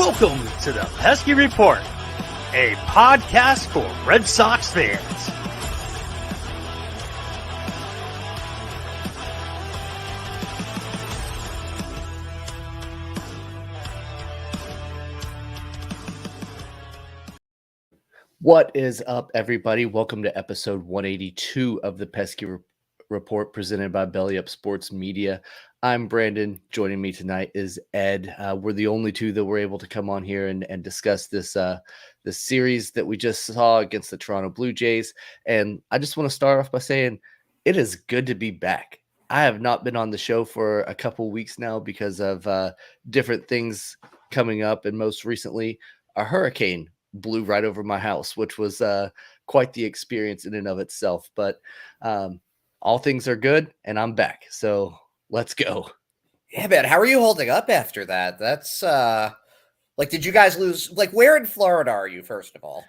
Welcome to the Pesky Report, a podcast for Red Sox fans. What is up, everybody? Welcome to episode 182 of the Pesky Report presented by Belly Up Sports Media. I'm Brandon. Joining me tonight is Ed. We're the only two that were able to come on here and discuss this series that we just saw against the Toronto Blue Jays. And I just want to start off by saying it is good to be back. I have not been on the show for a couple weeks now because of different things coming up. And most recently, a hurricane blew right over my house, which was quite the experience in and of itself. But all things are good, and I'm back. So let's go. Yeah, man. How are you holding up after that? That's did you guys lose? Like, where in Florida are you, first of all?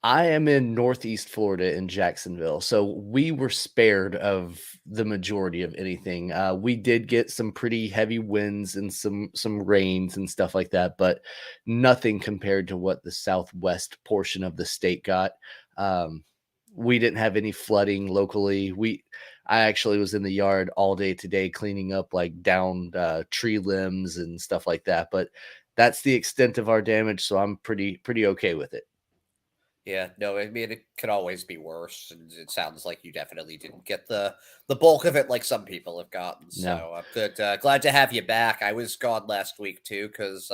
I am in Northeast Florida in Jacksonville. So we were spared of the majority of anything. We did get some pretty heavy winds and some rains and stuff like that, but nothing compared to what the southwest portion of the state got. We didn't have any flooding locally. I actually was in the yard all day today cleaning up like downed tree limbs and stuff like that. But that's the extent of our damage, so I'm pretty okay with it. Yeah, no, I mean, it could always be worse. And it sounds like you definitely didn't get the bulk of it like some people have gotten. No. So I'm good. Glad to have you back. I was gone last week too, because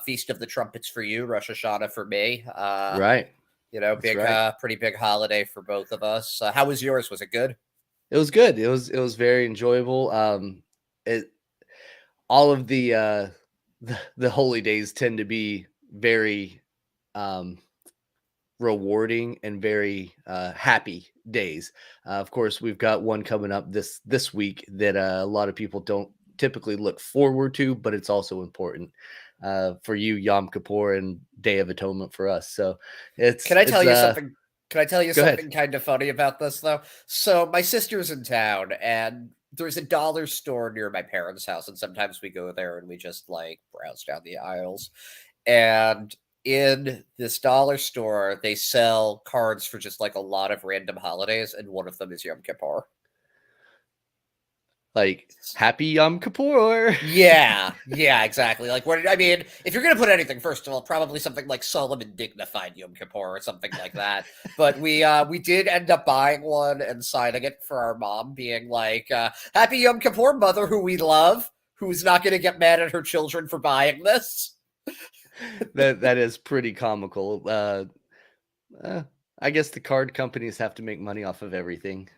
Feast of the Trumpets for you, Rosh Hashanah for me. Right. Pretty big holiday for both of us. How was yours? Was it good? It was good. It was very enjoyable. All of the holy days tend to be very rewarding and very happy days. Of course, we've got one coming up this week that a lot of people don't typically look forward to, but it's also important for you, Yom Kippur and Day of Atonement for us. So Can I tell you something? Can I tell you something ahead. kind of funny about this, though? So my sister's in town, and there's a dollar store near my parents' house, and sometimes we go there and we just, like, browse down the aisles. And in this dollar store, they sell cards for just, like, a lot of random holidays, and one of them is Yom Kippur. Like, happy Yom Kippur. Yeah, exactly. Like, if you're going to put anything, first of all, probably something like solemn and dignified Yom Kippur or something like that. But we did end up buying one and signing it for our mom, being like, happy Yom Kippur, mother who we love, who's not going to get mad at her children for buying this. That is pretty comical. I guess the card companies have to make money off of everything.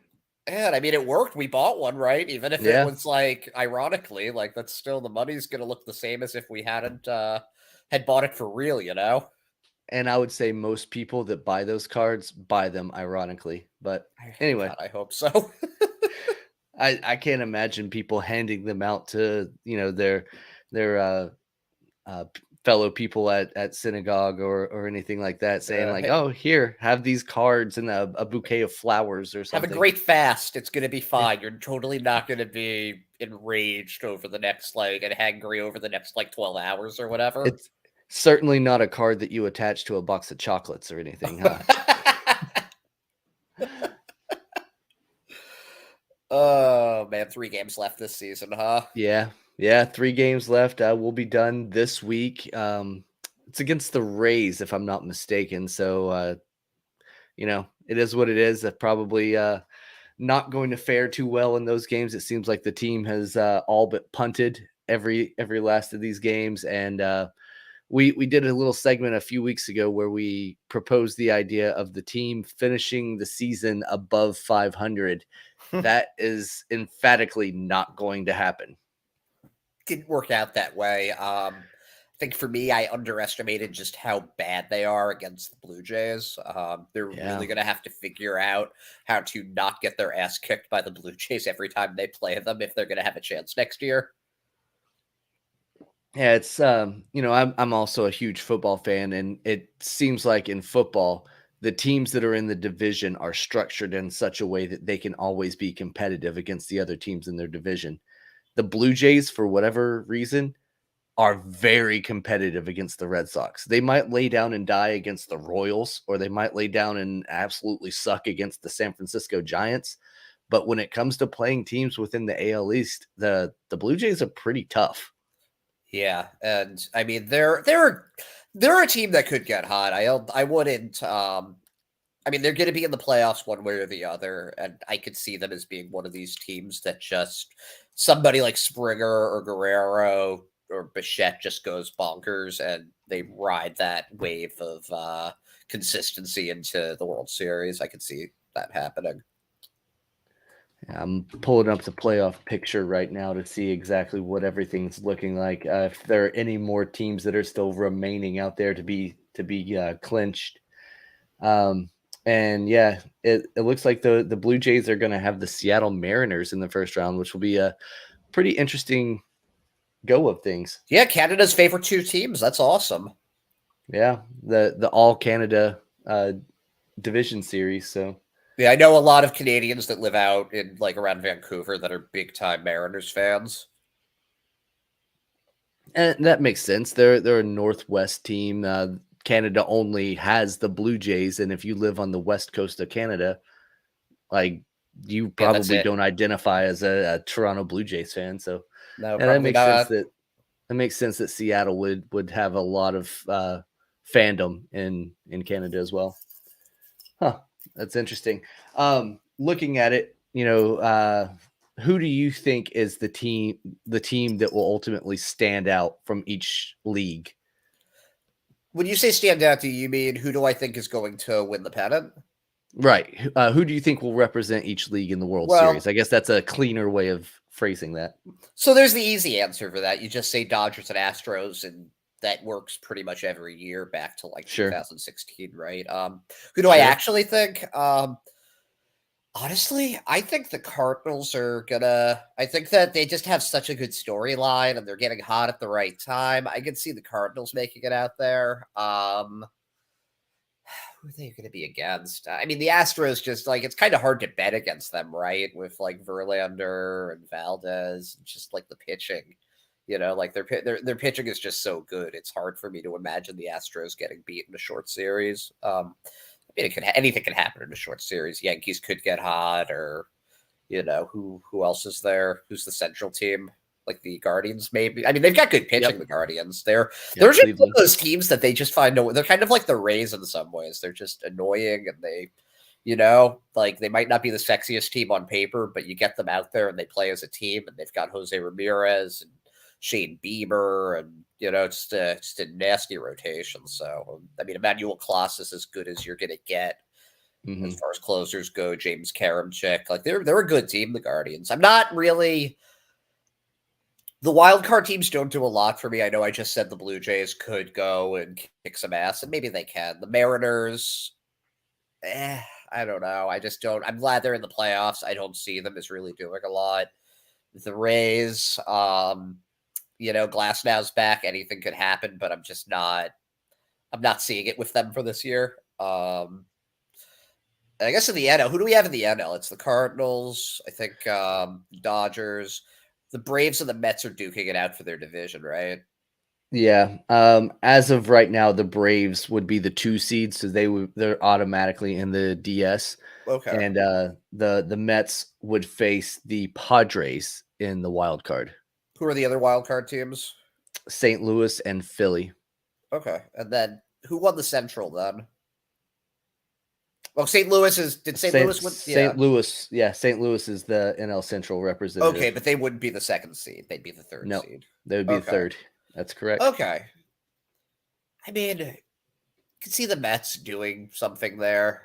And I mean, it worked. We bought one, right? Even if it was like, ironically, like that's still the money's going to look the same as if we hadn't had bought it for real, you know? And I would say most people that buy those cards buy them ironically. But anyway, God, I hope so. I can't imagine people handing them out to, their fellow people at synagogue or anything like that, saying like, oh, here, have these cards and a bouquet of flowers or something. Have a great fast. It's going to be fine. You're totally not going to be enraged over the next, and hangry over the next, 12 hours or whatever. It's certainly not a card that you attach to a box of chocolates or anything, huh? Oh, man, 3 games left this season, huh? Yeah, 3 games left. We'll be done this week. It's against the Rays, if I'm not mistaken. So, it is what it is. That's probably not going to fare too well in those games. It seems like the team has all but punted every last of these games. And we did a little segment a few weeks ago where we proposed the idea of the team finishing the season above 500. That is emphatically not going to happen. Didn't work out that way. I think for me, I underestimated just how bad they are against the Blue Jays. They're really going to have to figure out how to not get their ass kicked by the Blue Jays every time they play them if they're going to have a chance next year. Yeah, it's I'm also a huge football fan, and it seems like in football, the teams that are in the division are structured in such a way that they can always be competitive against the other teams in their division. The Blue Jays, for whatever reason, are very competitive against the Red Sox. They might lay down and die against the Royals, or they might lay down and absolutely suck against the San Francisco Giants. But when it comes to playing teams within the AL East, the Blue Jays are pretty tough. Yeah, and I mean they're a team that could get hot. I wouldn't. I mean they're going to be in the playoffs one way or the other, and I could see them as being one of these teams that just somebody like Springer or Guerrero or Bichette just goes bonkers, and they ride that wave of consistency into the World Series. I could see that happening. I'm pulling up the playoff picture right now to see exactly what everything's looking like. If there are any more teams that are still remaining out there to be clinched, and yeah, it looks like the Blue Jays are going to have the Seattle Mariners in the first round, which will be a pretty interesting go of things. Yeah, Canada's favorite two teams. That's awesome. Yeah, the All Canada division series. So. Yeah, I know a lot of Canadians that live out in like around Vancouver that are big time Mariners fans. And that makes sense. They're a Northwest team. Canada only has the Blue Jays, and if you live on the west coast of Canada, like you probably don't identify as a Toronto Blue Jays fan. So no, and that makes sense that makes sense that Seattle would have a lot of fandom in Canada as well. Huh. That's interesting. Looking at it, who do you think is the team that will ultimately stand out from each league? When you say stand out, do you mean who do I think is going to win the pennant? Right. Who do you think will represent each league in the World Series? I guess that's a cleaner way of phrasing that. So there's the easy answer for that. You just say Dodgers and Astros, and that works pretty much every year back to like 2016, right? Who do I actually think? Honestly, I think the Cardinals are I think that they just have such a good storyline and they're getting hot at the right time. I could see the Cardinals making it out there. Who are they going to be against? I mean, the Astros just like, it's kind of hard to bet against them, right? With like Verlander and Valdez, just like the pitching. Like their pitching is just so good. It's hard for me to imagine the Astros getting beat in a short series. I mean, anything can happen in a short series. Yankees could get hot, or who else is there? Who's the Central team? Like the Guardians, maybe. I mean, they've got good pitching. Yep. The Guardians, they're just one of those teams that they just find no. They're kind of like the Rays in some ways. They're just annoying, and they. Like they might not be the sexiest team on paper, but you get them out there and they play as a team, and they've got Jose Ramirez and Shane Bieber, and just a nasty rotation. So I mean, Emmanuel Clase is as good as you're gonna get as far as closers go. James Karamchik, like they're a good team. The Guardians. I'm not really. The wild card teams don't do a lot for me. I know I just said the Blue Jays could go and kick some ass, and maybe they can. The Mariners, I don't know. I just don't. I'm glad they're in the playoffs. I don't see them as really doing a lot. The Rays, Glasnow's back. Anything could happen, but I'm not seeing it with them for this year. I guess in the NL, who do we have in the NL? It's the Cardinals. I think Dodgers. The Braves and the Mets are duking it out for their division, right? Yeah. As of right now, the Braves would be the 2 seeds, so they're automatically in the DS. Okay. And the Mets would face the Padres in the wild card. Who are the other wild card teams? St. Louis and Philly. Okay. And then who won the Central then? Well, St. Louis is. Did St. Louis win? St. Louis, yeah. St. Louis is the NL Central representative. Okay, but they wouldn't be the 2nd seed. They'd be the 3rd seed. They would be the 3rd. That's correct. Okay. I mean, you can see the Mets doing something there.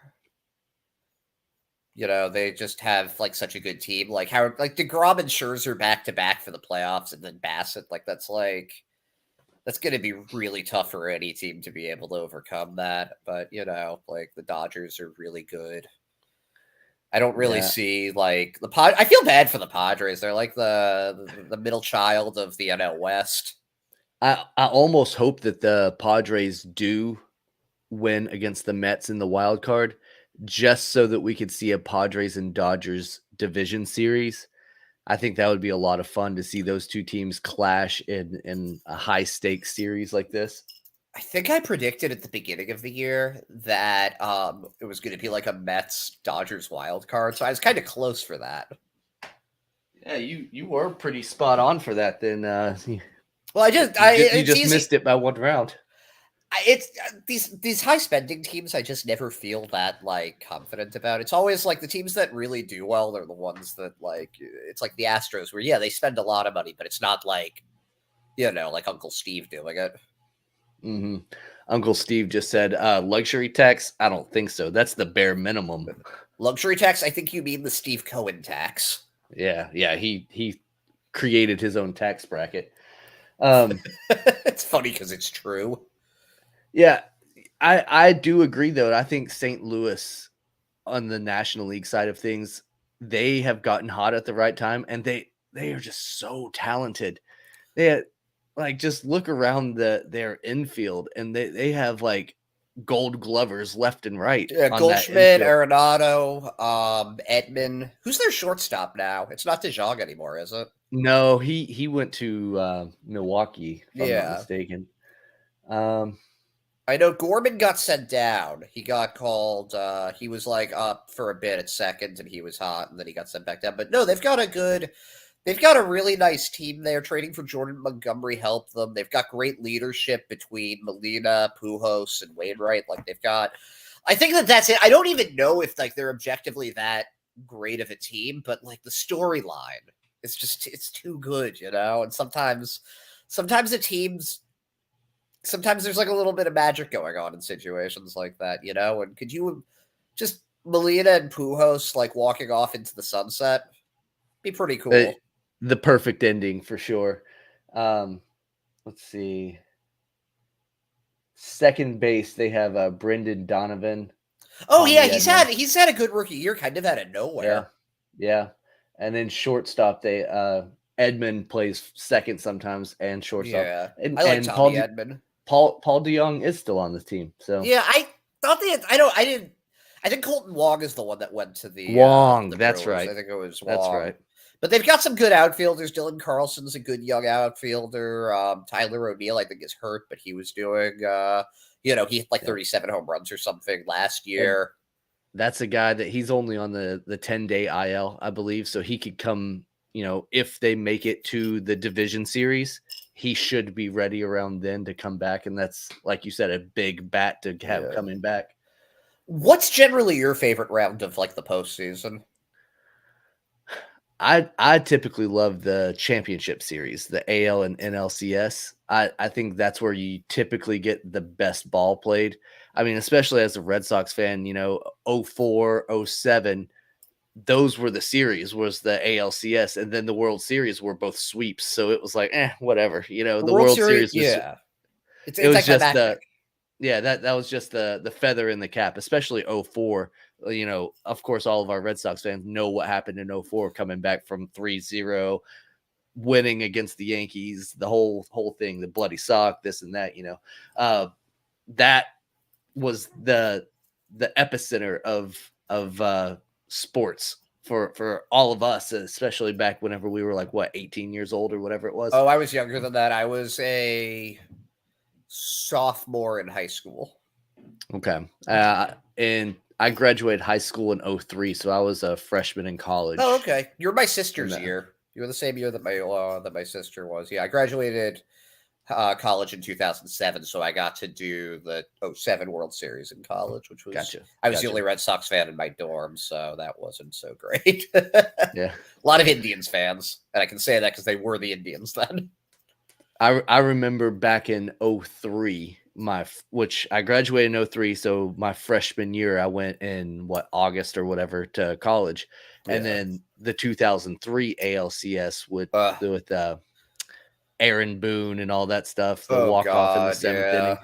They just have like such a good team. Like how DeGrom and Scherzer back to back for the playoffs, and then Bassett. Like that's going to be really tough for any team to be able to overcome that. But like the Dodgers are really good. I don't really see like I feel bad for the Padres. They're like the middle child of the NL West. I almost hope that the Padres do win against the Mets in the wild card, just so that we could see a Padres and Dodgers division series. I think that would be a lot of fun to see those two teams clash in a high stakes series like this. I think I predicted at the beginning of the year that it was going to be like a Mets Dodgers wild card, so I was kind of close for that. Yeah, you were pretty spot on for that. Then Well, you just missed it by one round. It's these high spending teams. I just never feel that like confident about. It's always like the teams that really do well. They're the ones that like it's like the Astros, where they spend a lot of money, but it's not like like Uncle Steve doing it. Mm-hmm. Uncle Steve just said luxury tax. I don't think so. That's the bare minimum. Luxury tax. I think you mean the Steve Cohen tax. Yeah. He created his own tax bracket. It's funny because it's true. Yeah, I do agree though. I think St. Louis on the National League side of things, they have gotten hot at the right time, and they are just so talented. They like just look around their infield, and they have like Gold Glovers left and right. Yeah, Goldschmidt, Arenado, Edman. Who's their shortstop now? It's not DeJong anymore, is it? No, he went to Milwaukee, if I'm not mistaken. I know Gorman got sent down. He got called. He was like up for a bit at second, and he was hot, and then he got sent back down. But no, they've got a really nice team there. Trading for Jordan Montgomery helped them. They've got great leadership between Molina, Pujols, and Wainwright. Like I think that's it. I don't even know if like they're objectively that great of a team, but like the storyline, it's too good, And sometimes the teams. Sometimes there's like a little bit of magic going on in situations like that, And could you just Molina and Pujols like walking off into the sunset? Be pretty cool. The perfect ending for sure. Let's see. Second base, they have Brendan Donovan. Oh yeah, he's had a good rookie year, kind of out of nowhere. Yeah. And then shortstop, they Edman plays second sometimes and shortstop. Yeah, and, I like Tommy Edman. Paul DeJong is still on the team. So yeah, I thought I think Colton Wong is the one that went to the Wong. The that's Brewers. right. I think it was Wong. That's right. But they've got some good outfielders. Dylan Carlson's a good young outfielder. Tyler O'Neill, I think, is hurt, but he was doing, he hit like 37 home runs or something last year. And that's a guy that he's only on the 10-day IL, I believe. So he could come, if they make it to the division series, he should be ready around then to come back. And that's, like you said, a big bat to have coming back. What's generally your favorite round of like the postseason? I typically love the championship series, the AL and NLCS. I think that's where you typically get the best ball played. I mean, especially as a Red Sox fan, 04, 07, those were the series, was the ALCS, and then the World Series were both sweeps. So it was like, whatever, the World Series was, it was just that was just the feather in the cap, especially 04. Of course, all of our Red Sox fans know what happened in 04, coming back from 3-0, winning against the Yankees, the whole thing, the bloody sock, this and that, that was the epicenter of sports for all of us, especially back whenever we were like 18 years old or whatever it was. Oh, I was younger than that. I was a sophomore in high school. Okay. And I graduated high school in 03, so I was a freshman in college. Oh, okay. You're my sister's year. You were the same year that my sister was. Yeah, I graduated college in 2007, so I got to do the 07 World Series in college, which was I was the only Red Sox fan in my dorm, so that wasn't so great. Yeah, a lot of Indians fans, and I can say that because they were the Indians then. I remember back in 03, which I graduated in 03, so my freshman year I went in August or whatever to college, and then the 2003 ALCS with Aaron Boone and all that stuff, the walk-off in the seventh inning.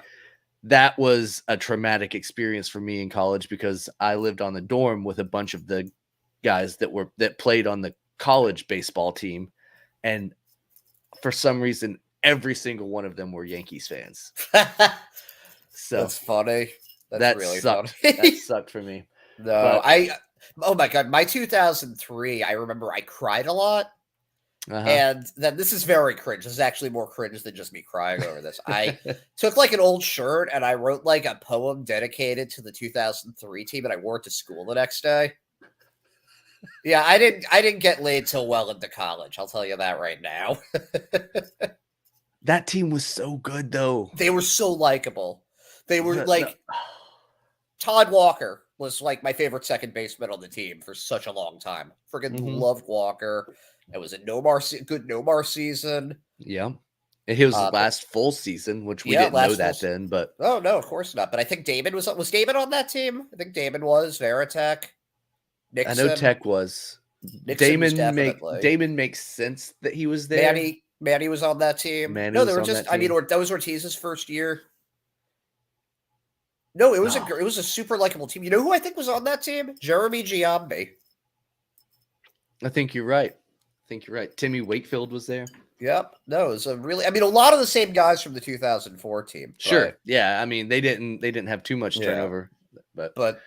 That was a traumatic experience for me in college because I lived on the dorm with a bunch of the guys that played on the college baseball team, and for some reason every single one of them were Yankees fans. So that's funny. That's really sucked. funny. That sucked for me. No, oh my God, my 2003, I remember I cried a lot Uh-huh. And then this is very cringe. This is actually more cringe than just me crying over this. I took like an old shirt and I wrote like a poem dedicated to the 2003 team, and I wore it to school the next day. Yeah, I didn't get laid till well into college. I'll tell you that right now. That team was so good, though. They were so likable. They were The- like Todd Walker was like my favorite second baseman on the team for such a long time. Freaking Mhm. loved Walker. It was a good Nomar season. Yeah. And his But- last full season, which we Yeah, didn't know last that full then, but Oh no, of course not. But I think Damon was Damon on that team. I think Damon was Veritek. I Nixon. know Tech was. Nixon was definitely. Damon makes sense that he was there. Manny was on that team. Manny No, they was were on just. that I mean, team. that was Ortiz's first year. No, it was Oh. it was a super likable team. You know who I think was on that team? Jeremy Giambi. I think you're right. Timmy Wakefield was there. Yep. No, it was a really. I mean, a lot of the same guys from the 2004 team. Sure. but- Yeah. I mean, they didn't have too much Yeah. turnover, but but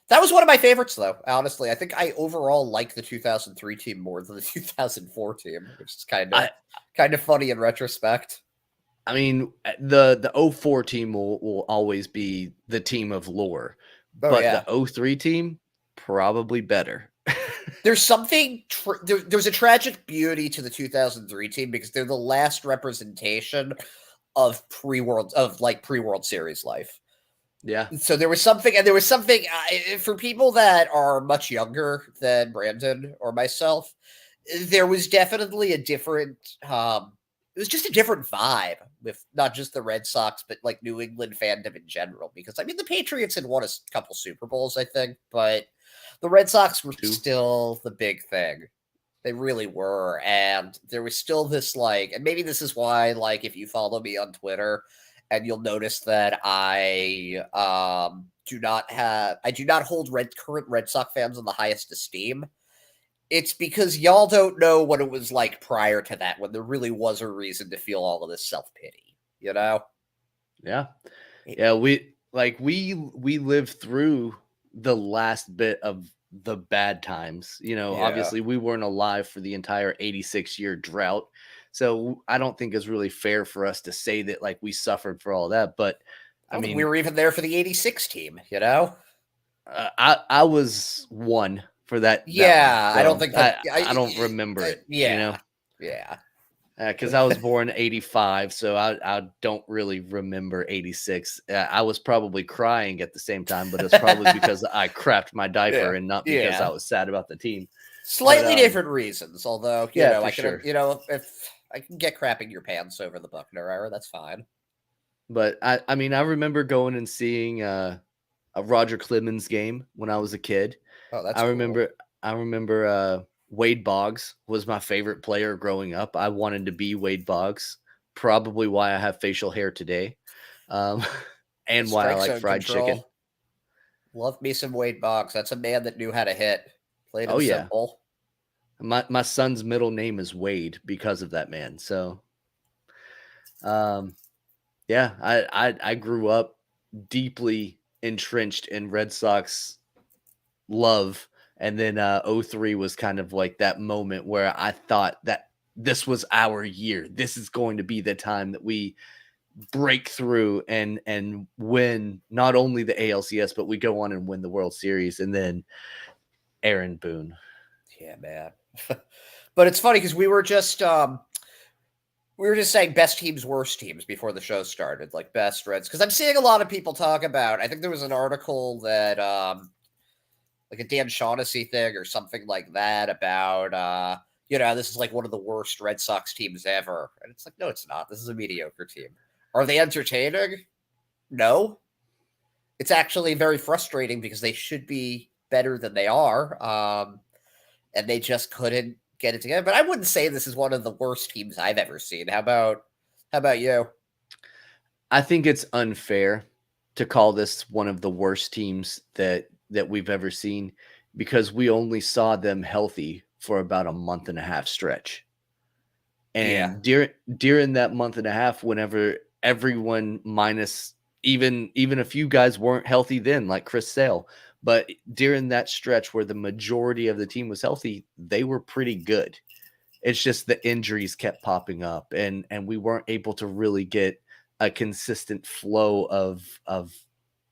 that was one of my favorites, though. Honestly, I think I overall like the 2003 team more than the 2004 team, which is kind of funny in retrospect. I mean, the 04 team will always be the team of lore, Oh, but yeah. the 03 team probably better. There's something. There's a tragic beauty to the 2003 team because they're the last representation of pre-World Series life. Yeah. So there was something for people that are much younger than Brandon or myself. There was definitely a different. It was just a different vibe with not just the Red Sox, but like New England fandom in general. Because I mean, the Patriots had won a couple Super Bowls, I think, but the Red Sox were Two. still the big thing. They really were, and there was still this like, and maybe this is why, like, if you follow me on Twitter, and you'll notice that I do not hold current Red Sox fans in the highest esteem. It's because y'all don't know what it was like prior to that, when there really was a reason to feel all of this self-pity, you know? Yeah. Yeah. We lived through the last bit of the bad times. Yeah. Obviously we weren't alive for the entire 86-year drought. So I don't think it's really fair for us to say that like we suffered for all that. But I mean, we were even there for the 86 team, you know? I was one for that. Yeah, that I don't one, think so that. I don't remember it. Yeah. Because I was born in 85, so I don't really remember 86. I was probably crying at the same time, but it's probably because I crapped my diaper Yeah, and not because yeah. I was sad about the team. Slightly different reasons, although you yeah, know, for I can, sure. you know, if I can get crapping your pants over the Buckner era, that's fine. But I mean, I remember going and seeing a Roger Clemens game when I was a kid. Oh, that's I cool. remember Wade Boggs was my favorite player growing up. I wanted to be Wade Boggs, probably why I have facial hair today, and why I Strike like zone fried control. chicken. Love me some Wade Boggs. That's a man that knew how to hit. Played Oh, it yeah. simple. My son's middle name is Wade because of that man. So, yeah, I grew up deeply entrenched in Red Sox love, and then 03 was kind of like that moment where I thought that this was our year. This is going to be the time that we break through and win not only the ALCS, but we go on and win the World Series. And then Aaron Boone. Yeah, man. But it's funny because we were just saying best teams, worst teams before the show started, like best Reds. Because I'm seeing a lot of people talk about. I think there was an article that like a Dan Shaughnessy thing or something like that about this is like one of the worst Red Sox teams ever. And it's like, no, it's not. This is a mediocre team. Are they entertaining? No. It's actually very frustrating because they should be better than they are. And they just couldn't get it together. But I wouldn't say this is one of the worst teams I've ever seen. How about you? I think it's unfair to call this one of the worst teams that we've ever seen because we only saw them healthy for about a month and a half stretch. And during that month and a half, whenever everyone minus even a few guys weren't healthy then, like Chris Sale, but during that stretch where the majority of the team was healthy, they were pretty good. It's just the injuries kept popping up, and we weren't able to really get a consistent flow of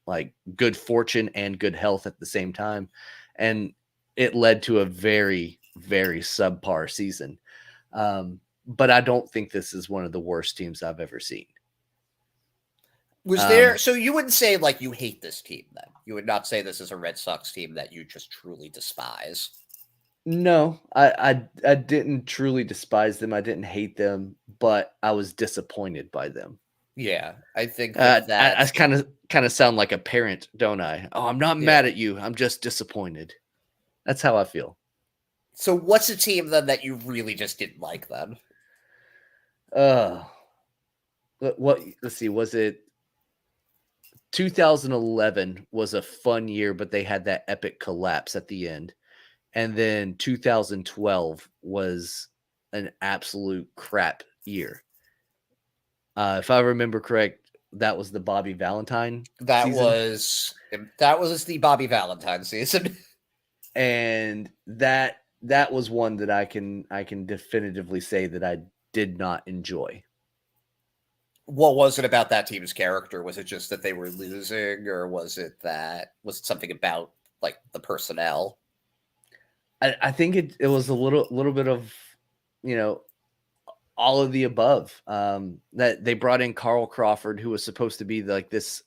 like good fortune and good health at the same time, and it led to a very, very subpar season. But I don't think this is one of the worst teams I've ever seen. Was there? So you wouldn't say like you hate this team then? You would not say this is a Red Sox team that you just truly despise. No, I didn't truly despise them. I didn't hate them, but I was disappointed by them. Yeah, I think I that kind of sound like a parent, don't I? Oh, I'm not mad at you. I'm just disappointed. That's how I feel. So what's a team then that you really just didn't like then? What? Let's see. Was it 2011 was a fun year, but they had that epic collapse at the end. And then 2012 was an absolute crap year. If I remember correct, that was the Bobby Valentine season. That was the Bobby Valentine season. And that was one that I can definitively say that I did not enjoy. What was it about that team's character? Was it just that they were losing, or was it something about like the personnel? I think it was a little bit of, all of the above. That they brought in Carl Crawford, who was supposed to be like this,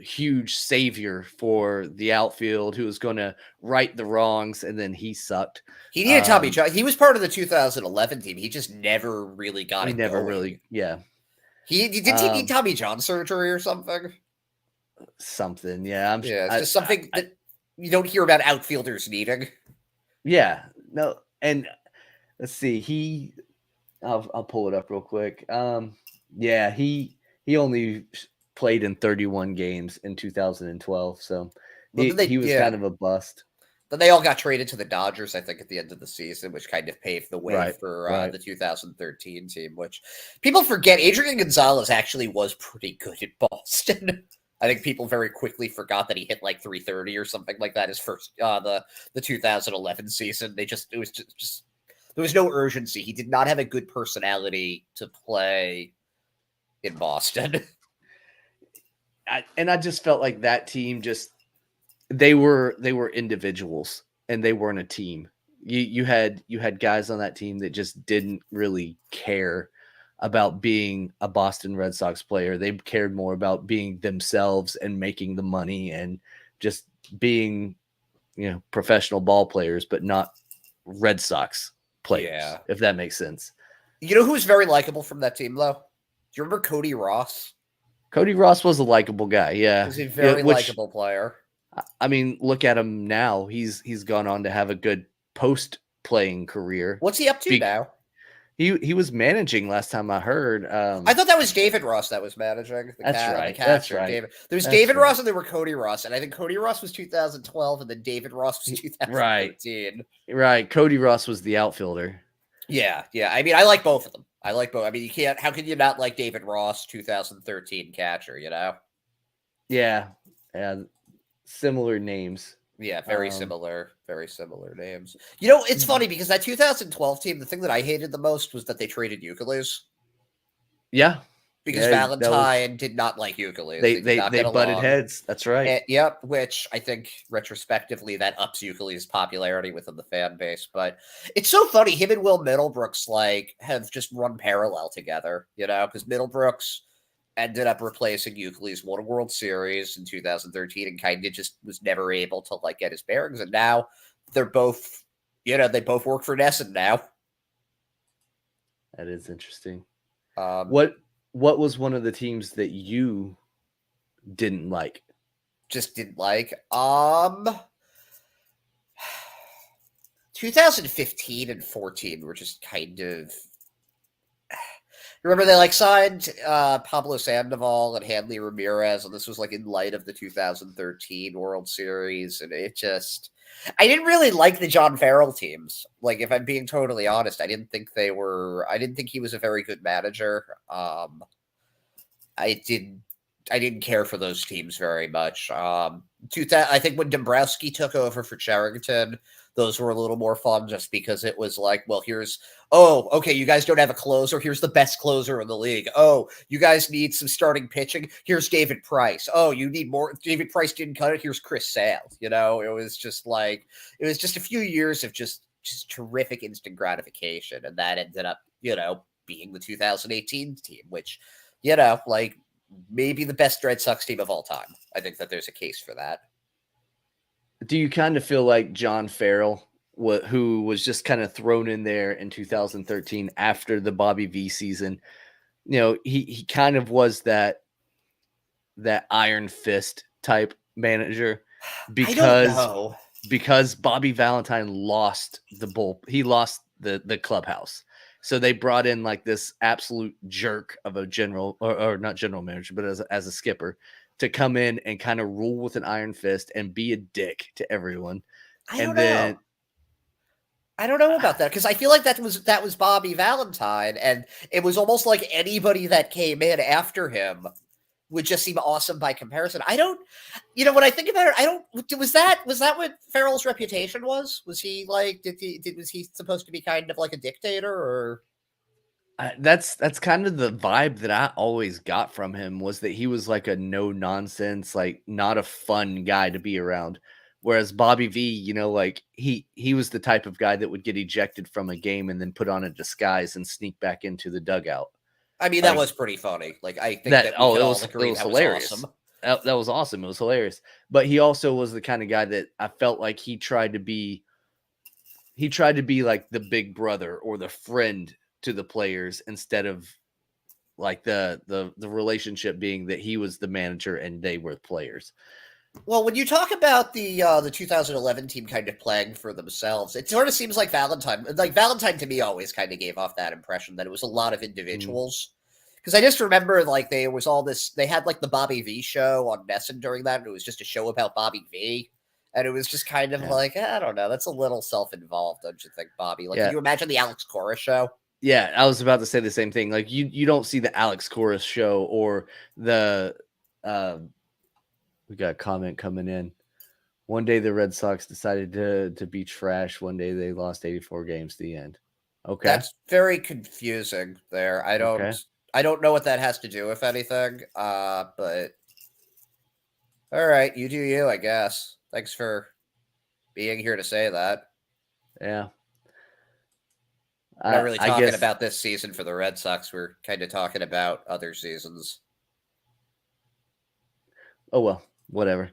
huge savior for the outfield, who was going to right the wrongs, and then he sucked. He needed Tommy John. He was part of the 2011 team. He just never really got it. Yeah. He need Tommy John surgery or something. Something, yeah. It's just something that you don't hear about outfielders needing. Yeah, no, and let's see. I'll pull it up real quick. Yeah, he only played in 31 games in 2012, so he was kind of a bust. Then they all got traded to the Dodgers, I think, at the end of the season, which kind of paved the way for the 2013 team, which people forget. Adrian Gonzalez actually was pretty good at Boston. I think people very quickly forgot that he hit like 330 or something like that his first the 2011 season. It was just there was no urgency. He did not have a good personality to play in Boston. I just felt like that team they were individuals and they weren't a team. You had guys on that team that just didn't really care about being a Boston Red Sox player. They cared more about being themselves and making the money and just being, professional ball players, but not Red Sox players, if that makes sense. You know who was very likable from that team, though? Do you remember Cody Ross? Cody Ross was a likable guy, yeah. He was a very likable player. I mean, look at him now. He's gone on to have a good post-playing career. What's he up to now? He was managing last time I heard. I thought that was David Ross that was managing. That's right. David. There was David Ross and there were Cody Ross. And I think Cody Ross was 2012 and then David Ross was 2013. Right. Cody Ross was the outfielder. Yeah. I mean, I like both of them. I mean, how can you not like David Ross, 2013 catcher, Yeah. Similar names. Yeah, very similar names. It's funny because that 2012 team, the thing that I hated the most was that they traded Youkilis. Yeah. Because Valentine did not like Youkilis. They butted heads. That's right. Yep, which I think retrospectively that ups Youkilis' popularity within the fan base. But it's so funny. Him and Will Middlebrooks have just run parallel together, because Middlebrooks ended up replacing Youkilis, won a World Series in 2013 and kind of just was never able to get his bearings. And now they're both, they both work for NESN now. That is interesting. What was one of the teams that you didn't like? Just didn't like? 2015 and 14 were just kind of. Remember they signed Pablo Sandoval and Hanley Ramirez, and this was in light of the 2013 World Series, and I didn't really like the John Farrell teams. If I'm being totally honest, I didn't think he was a very good manager. I didn't care for those teams very much. I think when Dombrowski took over for Charrington, those were a little more fun just because it was like, well, okay, you guys don't have a closer. Here's the best closer in the league. Oh, you guys need some starting pitching. Here's David Price. Oh, you need more. David Price didn't cut it. Here's Chris Sale. It was just a few years of just terrific instant gratification. And that ended up, being the 2018 team, which, maybe the best Red Sox team of all time. I think that there's a case for that. Do you kind of feel like John Farrell, who was just kind of thrown in there in 2013 after the Bobby V season, he kind of was that iron fist type manager because Bobby Valentine lost he lost the clubhouse. So they brought in like this absolute jerk of a general or not general manager, but as a skipper to come in and kind of rule with an iron fist and be a dick to everyone. I don't know about that because I feel like that was Bobby Valentine, and it was almost like anybody that came in after him would just seem awesome by comparison. When I think about it, was that what Farrell's reputation was? Was he like, was he supposed to be kind of like a dictator or? That's kind of the vibe that I always got from him, was that he was like a no nonsense, like not a fun guy to be around. Whereas Bobby V, like he was the type of guy that would get ejected from a game and then put on a disguise and sneak back into the dugout. I mean, that was pretty funny. Like, I think that we could all agree that was hilarious. Awesome. That was awesome. It was hilarious. But he also was the kind of guy that I felt like he tried to be like the big brother or the friend to the players, instead of like the relationship being that he was the manager and they were the players. Well, when you talk about the 2011 team kind of playing for themselves, it sort of seems like Valentine to me always kind of gave off that impression that it was a lot of individuals. Because I just remember like they had like the Bobby V show on Nesson during that, and it was just a show about Bobby V. And it was just kind of like, I don't know, that's a little self-involved, don't you think, Bobby? Like, can you imagine the Alex Cora show? Yeah, I was about to say the same thing. Like you don't see the Alex Cora show or the we got a comment coming in. One day the Red Sox decided to be trash. One day they lost 84 games to the end. Okay. That's very confusing there. I don't know what that has to do with anything. But all right, you do you, I guess. Thanks for being here to say that. Yeah. We're not really talking about this season for the Red Sox. We're kind of talking about other seasons. Oh, well, whatever.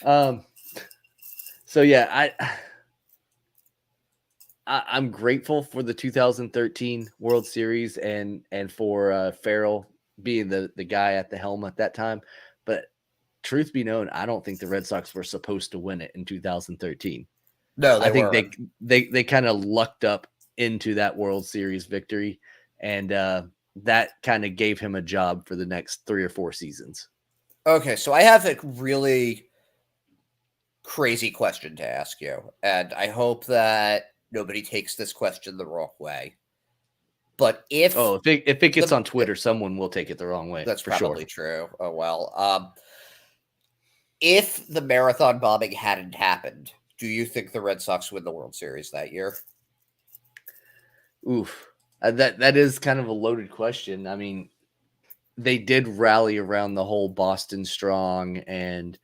So yeah, I'm grateful for the 2013 World Series and for Farrell being the guy at the helm at that time. But truth be known, I don't think the Red Sox were supposed to win it in 2013. No, I think they kind of lucked up into that World Series victory, and that kind of gave him a job for the next 3 or 4 seasons. Okay, so I have a really crazy question to ask you, and I hope that nobody takes this question the wrong way. But if it gets on Twitter, someone will take it the wrong way. That's probably true. Oh well. If the marathon bombing hadn't happened, do you think the Red Sox win the World Series that year? Oof. That is kind of a loaded question. I mean, they did rally around the whole Boston Strong and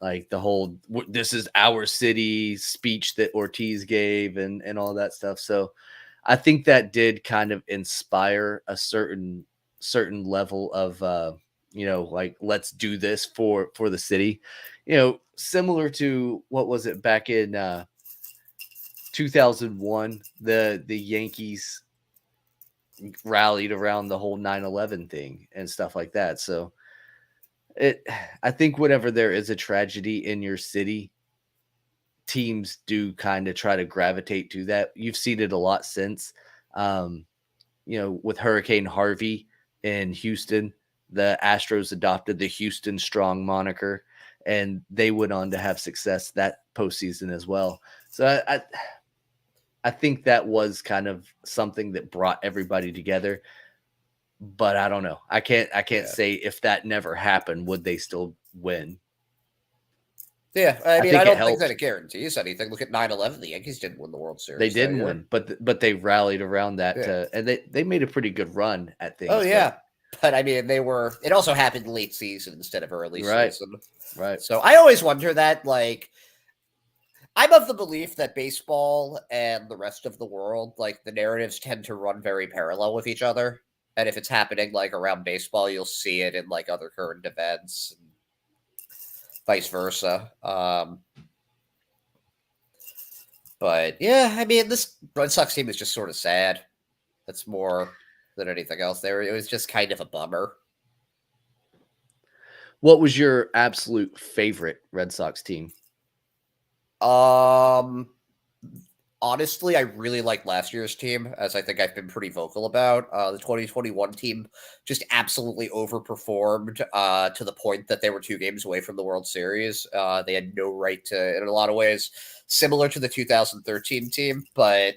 like the whole "this is our city" speech that Ortiz gave and all that stuff. So I think that did kind of inspire a certain level of like, let's do this for the city. Similar to what was it back in 2001, the Yankees rallied around the whole 9/11 thing and stuff like that. So I think whenever there is a tragedy in your city, teams do kind of try to gravitate to that. You've seen it a lot since, with Hurricane Harvey in Houston, the Astros adopted the Houston Strong moniker, and they went on to have success that postseason as well. So I think that was kind of something that brought everybody together. but I don't know. I can't Yeah. say if that never happened, would they still win? Yeah, I mean, think I it don't think helps. that it guarantees anything. Look at 9/11. The Yankees didn't win the World Series. They that didn't year. win, but they rallied around that, Yeah. and they made a pretty good run at things. Oh but- yeah, but I mean, it also happened late season instead of early Right. season. right. So I always wonder that, like, I'm of the belief that baseball and the rest of the world, like, the narratives tend to run very parallel with each other. And if it's happening like around baseball, you'll see it in like other current events, and vice versa. But yeah, I mean, this Red Sox team is just sort of sad. That's more than anything else. It was just kind of a bummer. What was your absolute favorite Red Sox team? Honestly, I really like last year's team, as I think I've been pretty vocal about. The 2021 team just absolutely overperformed to the point that they were 2 games away from the World Series. They had no right to, in a lot of ways, similar to the 2013 team, but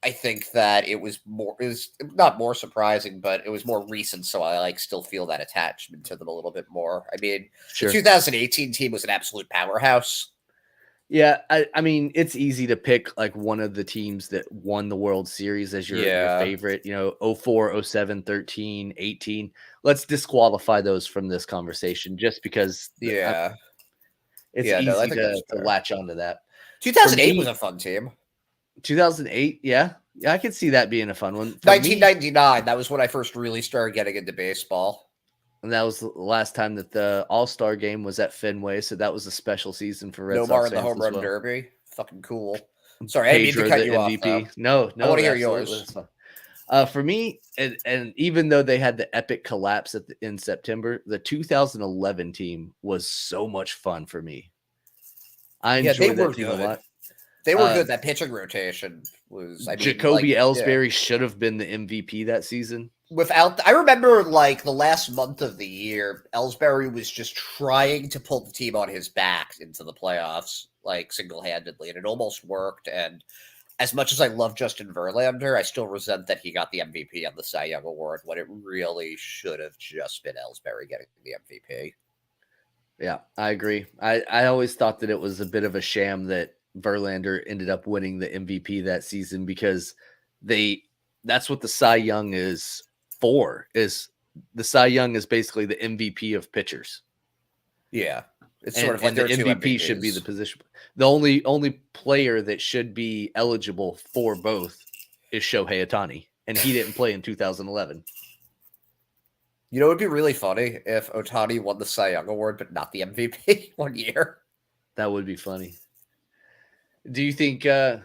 I think that it was not more surprising, but it was more recent, so I like still feel that attachment to them a little bit more. I mean, Sure. the 2018 team was an absolute powerhouse. Yeah, I mean, it's easy to pick like one of the teams that won the World Series as your favorite, 04, 07, 13, 18. Let's disqualify those from this conversation just because Yeah. it's Yeah, no, I easy think that's to fair. latch onto that. 2008 me- was a fun team. 2008, yeah, I could see that being a fun one. For me, 1999, that was when I first really started getting into baseball. and that was the last time that the All-Star game was at Fenway, so that was a special season for Red Nomar Sox in the fans home as run well. derby. Fucking cool. Sorry, I didn't mean Pedro, to cut the you off, MVP. though. No, I wanna hear absolutely, yours. that's fine. For me, and even though they had the epic collapse in September, the 2011 team was so much fun for me. I Yeah, they enjoyed were that team a good. lot. They were good. That pitching rotation was, I mean, Jacoby like, Ellsbury should have been the MVP that season. I remember like the last month of the year, Ellsbury was just trying to pull the team on his back into the playoffs, like single-handedly, and it almost worked. And as much as I love Justin Verlander, I still resent that he got the MVP on the Cy Young Award when it really should have just been Ellsbury getting the MVP. Yeah, I agree. I always thought that it was a bit of a sham that Verlander ended up winning the MVP that season because that's what the Cy Young is for. Is the Cy Young is basically the MVP of pitchers. Yeah, it's And, sort of like and the their two MVP should be MVPs. the position. The only player that should be eligible for both is Shohei Ohtani, and he didn't play in 2011. You know, it would be really funny if Ohtani won the Cy Young Award, but not the MVP one year. That would be funny. Do you think? I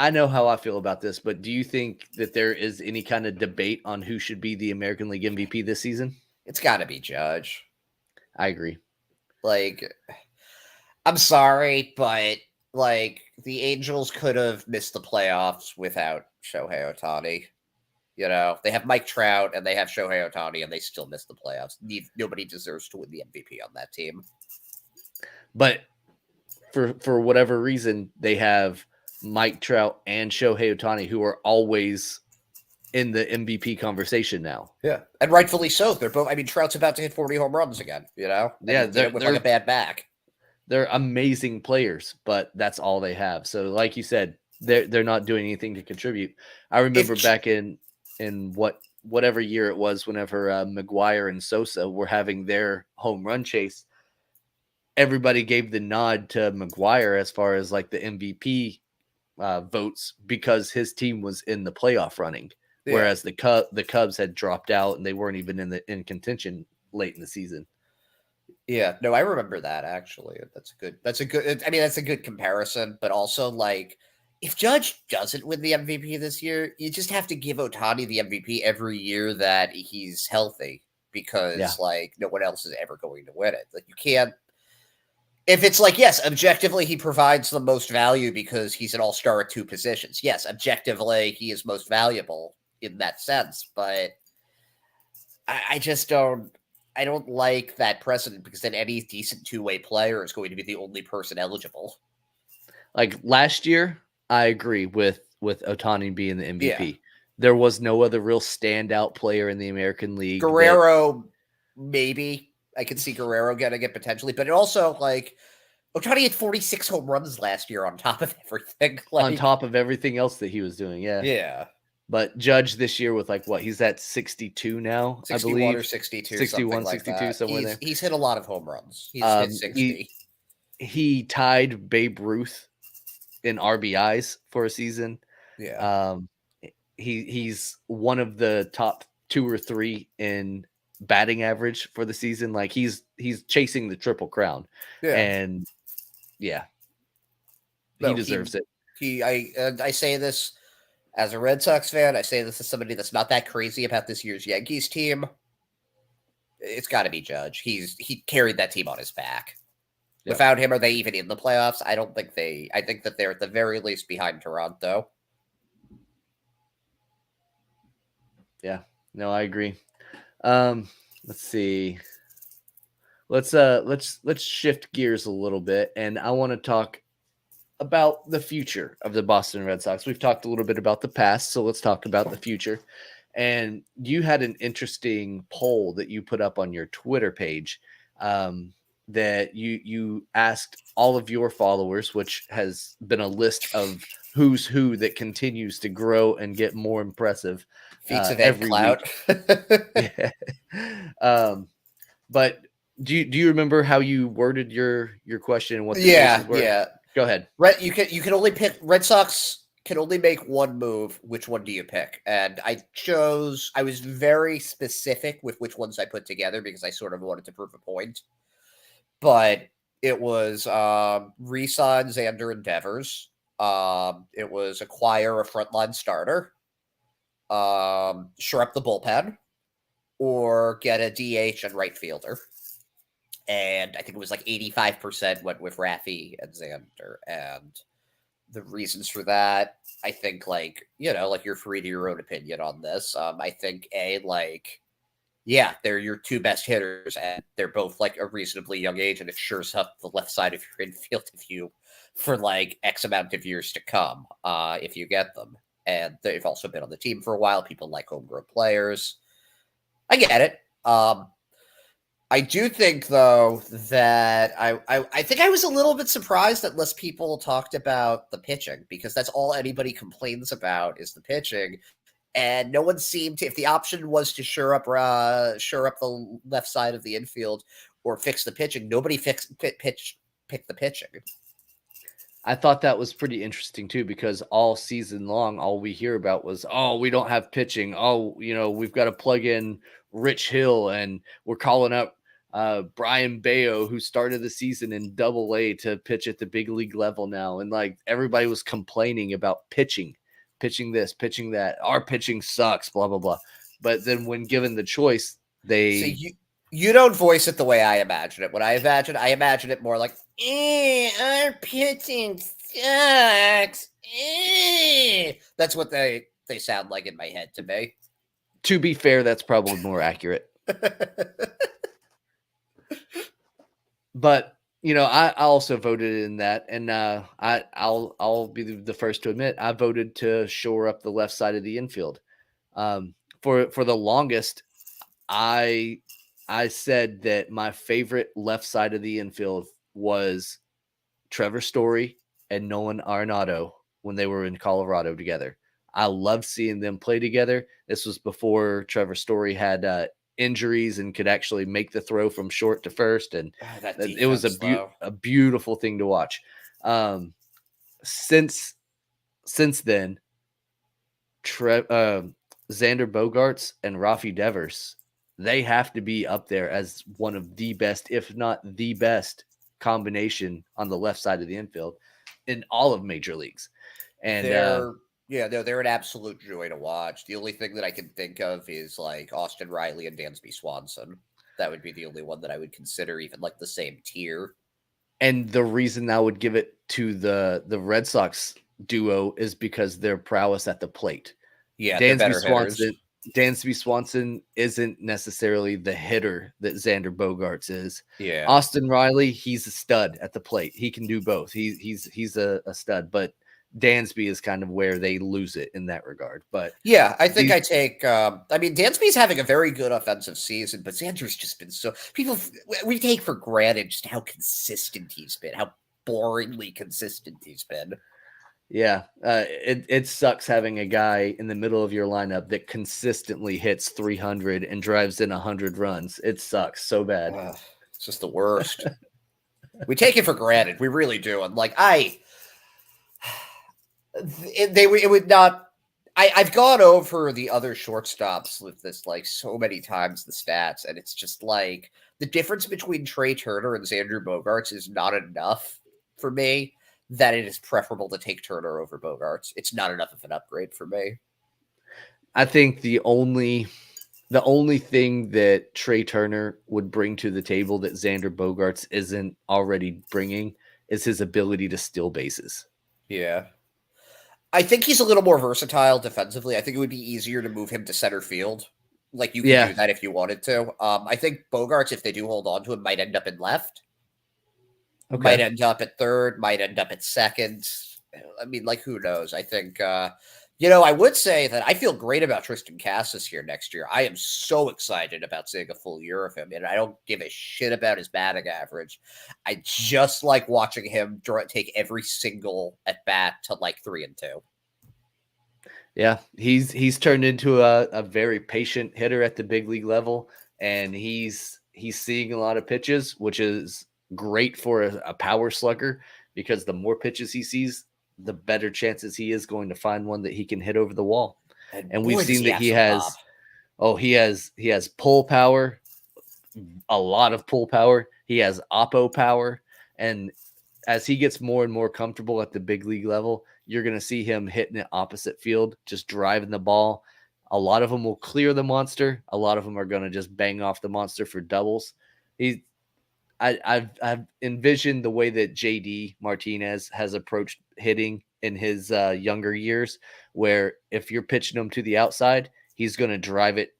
know how I feel about this, but do you think that there is any kind of debate on who should be the American League MVP this season? It's got to be Judge. I agree. Like, I'm sorry, but like the Angels could have missed the playoffs without Shohei Ohtani. You know, they have Mike Trout and they have Shohei Ohtani, and they still missed the playoffs. Nobody deserves to win the MVP on that team. But for whatever reason, they have Mike Trout and Shohei Ohtani, who are always in the MVP conversation now. Yeah, and rightfully so. They're both. I mean, Trout's about to hit 40 home runs again. You know, Yeah, and with like they're a bad back. They're amazing players, but that's all they have. So, like you said, they're not doing anything to contribute. I remember back in whatever year it was, whenever McGuire and Sosa were having their home run chase, everybody gave the nod to McGuire as far as like the MVP votes because his team was in the playoff running, whereas the Cubs had dropped out and they weren't even in contention late in the season. Yeah, no, I remember that actually. That's a good comparison, but also like if Judge doesn't win the MVP this year, you just have to give Ohtani the MVP every year that he's healthy because like no one else is ever going to win it. Like you can't. If it's like, yes, objectively, he provides the most value because he's an all-star at 2 positions. Yes, objectively, he is most valuable in that sense. But I just don't like that precedent because then any decent two-way player is going to be the only person eligible. Like last year, I agree with Ohtani being the MVP. there was no other real standout player in the American League. Guerrero, maybe. I could see Guerrero getting it potentially, but it also, like, Ohtani had 46 home runs last year on top of everything. On top of everything else that he was doing, yeah. Yeah. But Judge this year with, like, what? He's at 62 now, 61 I believe. or 62. 61, like 62, that. somewhere there. He's hit a lot of home runs. He's hit 60. He tied Babe Ruth in RBIs for a season. Yeah. He's one of the top 2 or 3 in batting average for the season. Like, he's chasing the Triple Crown. Yeah. And yeah, he deserves it. I say this as a Red Sox fan. I say this as somebody that's not that crazy about this year's Yankees team. It's got to be Judge. He carried that team on his back. Yep. Without him, are they even in the playoffs? I don't think they. I think that they're at the very least behind Toronto. Yeah, no, I agree. Let's see. Let's shift gears a little bit, and I want to talk about the future of the Boston Red Sox. We've talked a little bit about the past, so let's talk about the future. And you had an interesting poll that you put up on your Twitter page that you asked all of your followers, which has been a list of who's who that continues to grow and get more impressive every clout. But do you remember how you worded your question and what the yeah were? Yeah, go ahead. You can only pick. Red Sox can only make one move. Which one do you pick? And I was very specific with which ones I put together because I sort of wanted to prove a point. But it was re-sign Xander and Devers. It was acquire a frontline starter, shore up the bullpen, or get a DH and right fielder. And I think it was like 85% went with Rafi and Xander. And the reasons for that, I think, like, you're free to your own opinion on this. I think they're your 2 best hitters, and they're both like a reasonably young age, and it shores up the left side of your infield for like X amount of years to come, if you get them. And they've also been on the team for a while. People like homegrown players. I get it. I do think, though, that I think I was a little bit surprised that less people talked about the pitching, because that's all anybody complains about is the pitching. And no one seemed to, if the option was to shore up the left side of the infield or fix the pitching, nobody picked the pitching. I thought that was pretty interesting too, because all season long, all we hear about was, oh, we don't have pitching. Oh, we've got to plug in Rich Hill, and we're calling up Brian Bayo, who started the season in Double-A, to pitch at the big league level now. And like, everybody was complaining about pitching this, pitching that. Our pitching sucks, blah, blah, blah. But then when given the choice, they... So you don't voice it the way I imagine it. When I imagine it more like, our pitching sucks. That's what they sound like in my head to me. To be fair, that's probably more accurate. But I also voted in that, and I'll be the first to admit I voted to shore up the left side of the infield. For the longest, I said that my favorite left side of the infield was Trevor Story and Nolan Arenado when they were in Colorado together. I loved seeing them play together. This was before Trevor Story had injuries and could actually make the throw from short to first, and it was a beautiful thing to watch. Since then, Xander Bogaerts and Rafi Devers, they have to be up there as one of the best, if not the best, combination on the left side of the infield in all of major leagues. And they're an absolute joy to watch. The only thing that I can think of is like Austin Riley and Dansby Swanson. That would be the only one that I would consider even like the same tier. And the reason I would give it to the Red Sox duo is because their prowess at the plate. Yeah, Dansby Swanson isn't necessarily the hitter that Xander Bogaerts is. Yeah. Austin Riley, he's a stud at the plate. He can do both. He's a stud, but Dansby is kind of where they lose it in that regard. But yeah, I think I take. I mean, Dansby's having a very good offensive season, but Xander's just been so we take for granted just how consistent he's been, how boringly consistent he's been. Yeah, it sucks having a guy in the middle of your lineup that consistently hits 300 and drives in 100 runs. It sucks so bad. It's just the worst. We take it for granted. We really do. And like it would not. I've gone over the other shortstops with this like so many times the stats, and it's just like the difference between Trey Turner and Xander Bogaerts is not enough for me that it is preferable to take Turner over Bogaerts. It's not enough of an upgrade for me. I think the only thing that Trey Turner would bring to the table that Xander Bogaerts isn't already bringing is his ability to steal bases. Yeah. I think he's a little more versatile defensively. I think it would be easier to move him to center field. Like you can do that if you wanted to. I think Bogaerts, if they do hold on to him, might end up in left. Okay. Might end up at third, might end up at second. I mean, like, who knows? I think, I would say that I feel great about Triston Casas here next year. I am so excited about seeing a full year of him, and I don't give a shit about his batting average. I just like watching him take every single at bat to like 3-2. Yeah, he's turned into a very patient hitter at the big league level, and he's seeing a lot of pitches, which is great for a power slugger, because the more pitches he sees, the better chances he is going to find one that he can hit over the wall. And we've seen that he has pull power, a lot of pull power. He has oppo power. And as he gets more and more comfortable at the big league level, you're going to see him hitting it opposite field, just driving the ball. A lot of them will clear the monster. A lot of them are going to just bang off the monster for doubles. I've envisioned the way that JD Martinez has approached hitting in his younger years, where if you're pitching him to the outside, he's going to drive it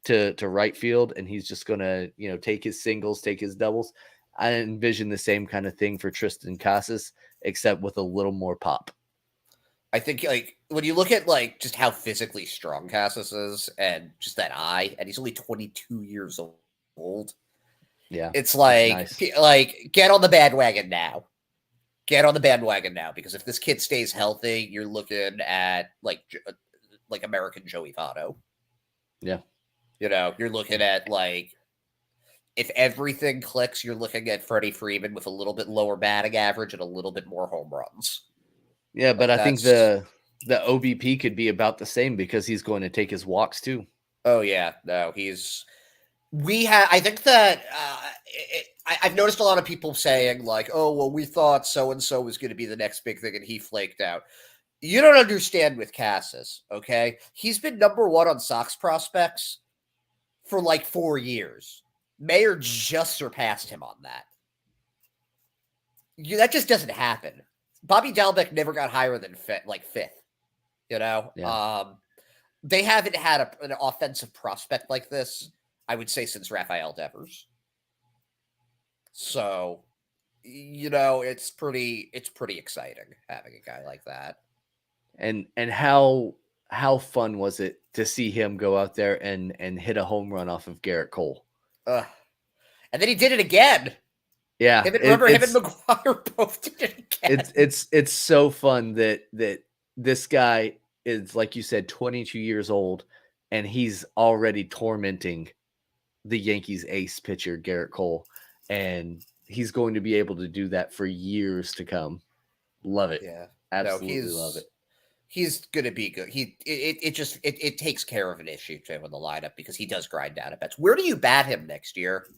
to right field, and he's just going to, take his singles, take his doubles. I envision the same kind of thing for Triston Casas, except with a little more pop. I think, like, when you look at, like, just how physically strong Casas is, and just that eye, and he's only 22 years old. Yeah, it's like, nice. Get on the bandwagon now. Get on the bandwagon now, because if this kid stays healthy, you're looking at like American Joey Votto. Yeah, you're looking at like, if everything clicks, you're looking at Freddie Freeman with a little bit lower batting average and a little bit more home runs. Yeah, but I think the OBP could be about the same, because he's going to take his walks too. Oh yeah, no, I think that I've noticed a lot of people saying like, oh, well, we thought so-and-so was going to be the next big thing and he flaked out. You don't understand with Casas, okay? He's been number one on Sox prospects for like 4 years. Mayer just surpassed him on that. That just doesn't happen. Bobby Dalbec never got higher than fifth. Yeah. They haven't had an offensive prospect like this, I would say, since Rafael Devers. So, it's pretty exciting having a guy like that. And how fun was it to see him go out there and hit a home run off of Garrett Cole? And then he did it again. Yeah. Him and McGuire both did it again. It's so fun that this guy is, like you said, 22 years old, and he's already tormenting the Yankees ace pitcher, Garrett Cole. And he's going to be able to do that for years to come. Love it. Yeah. Absolutely love it. He's going to be good. It takes care of an issue to him in the lineup, because he does grind down at bats. Where do you bat him next year?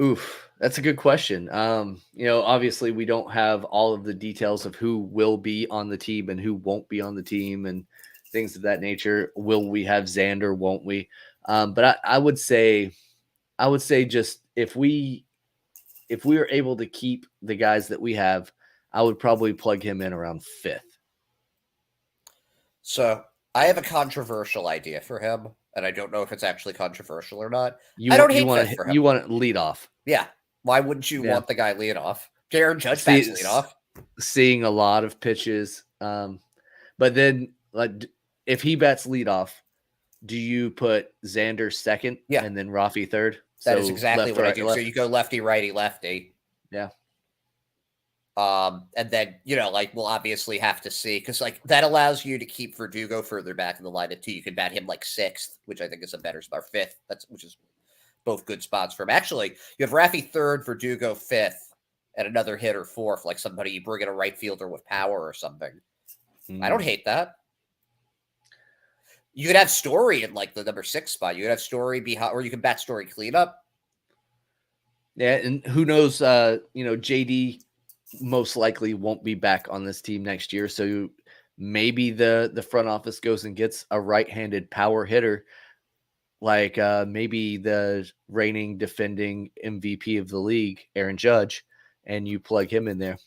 Oof, that's a good question. Obviously we don't have all of the details of who will be on the team and who won't be on the team and things of that nature. Will we have Xander? Won't we? But I would say just if we are able to keep the guys that we have, I would probably plug him in around fifth. So I have a controversial idea for him, and I don't know if it's actually controversial or not. I don't hate fifth for him. You want to lead off. Yeah. Why wouldn't you want the guy lead off? Aaron Judge bats lead off. seeing a lot of pitches. But then, like, if he bats leadoff, do you put Xander second Yeah. and then Rafi third? That is So exactly left, what I right, do. left. So you go lefty, righty, lefty. Yeah. And then, like, we'll obviously have to see because, like, that allows you to keep Verdugo further back in the lineup too. You can bat him like sixth, which I think is a better spot, or fifth. Which is both good spots for him. Actually, you have Rafi third, Verdugo fifth, and another hitter fourth, like somebody you bring in a right fielder with power or something. I don't hate that. You could have Story in like the number 6 spot. You could have Story behind, or you can bat Story cleanup. Yeah, and who knows? JD most likely won't be back on this team next year, so maybe the front office goes and gets a right-handed power hitter, like maybe the reigning defending MVP of the league, Aaron Judge, and you plug him in there.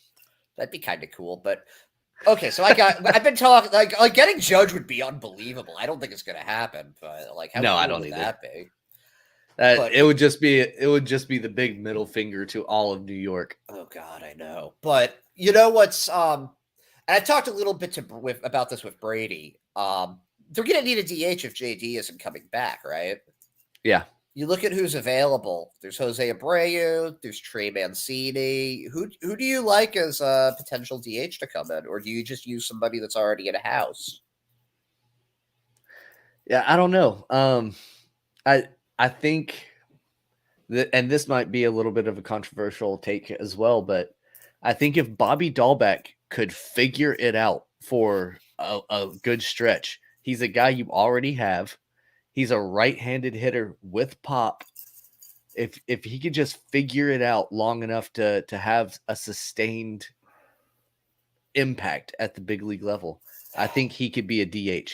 That'd be kind of cool, but okay. So I've been talking like getting Judge would be unbelievable. I don't think it's going to happen, but like, how No, cool I don't would either. that be? It would just be the big middle finger to all of New York. Oh God, I know. But you know what's and I talked a little bit about this with Brady. They're going to need a DH if JD isn't coming back, right? Yeah. You look at who's available. There's Jose Abreu. There's Trey Mancini. Who do you like as a potential DH to come in, or do you just use somebody that's already in a house? Yeah, I don't know. I think that, and this might be a little bit of a controversial take as well, but I think if Bobby Dahlbeck could figure it out for a good stretch, he's a guy you already have. He's a right-handed hitter with pop. If he could just figure it out long enough to have a sustained impact at the big league level, I think he could be a DH.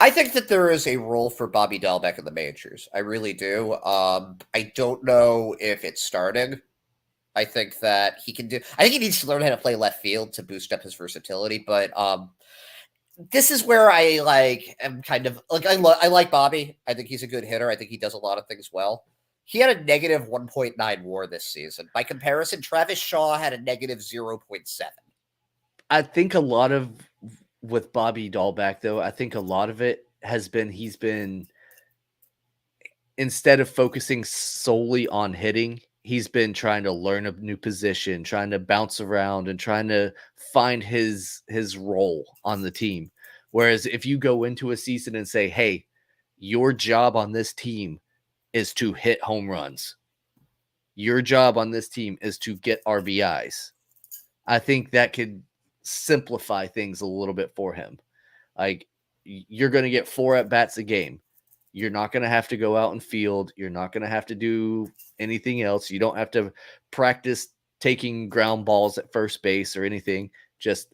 I think that there is a role for Bobby Dahlbeck in the majors. I really do. I don't know if it's starting. I think that he can do. I think he needs to learn how to play left field to boost up his versatility. But this is where I am kind of like I like Bobby. I think he's a good hitter. I think he does a lot of things well. He had a negative 1.9 WAR this season. By comparison, Travis Shaw had a negative 0.7. I think a lot of with Bobby Dahlbeck, though, I think a lot of it has been he's been, instead of focusing solely on hitting, he's been trying to learn a new position, trying to bounce around and trying to find his role on the team. Whereas if you go into a season and say, hey, your job on this team is to hit home runs. Your job on this team is to get RBIs. I think that could simplify things a little bit for him. Like, you're going to get 4 at-bats a game. You're not going to have to go out and field. You're not going to have to do anything else. You don't have to practice taking ground balls at first base or anything. Just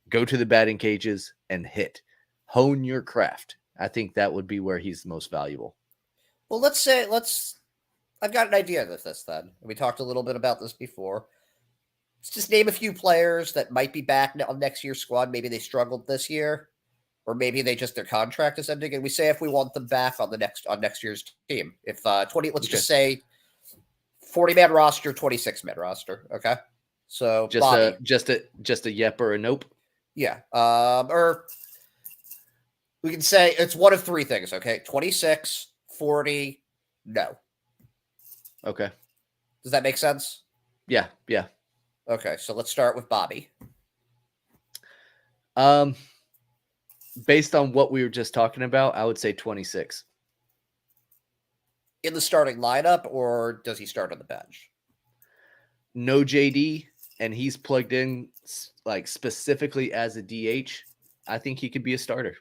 go to the batting cages and hit. Hone your craft. I think that would be where he's most valuable. Well, I've got an idea with this then. We talked a little bit about this before. Let's just name a few players that might be back on next year's squad. Maybe they struggled this year, or maybe their contract is ending, and we say if we want them back on next year's team. If 20, let's just say 40-man roster, 26-man roster. Okay, so just a yep or a nope. Yeah, or we can say it's one of 3 things. Okay, 26, 40, no. Okay, does that make sense? Yeah. Okay, so let's start with Bobby. Based on what we were just talking about, I would say 26. In the starting lineup, or does he start on the bench? No JD, and he's plugged in like specifically as a DH. I think he could be a starter.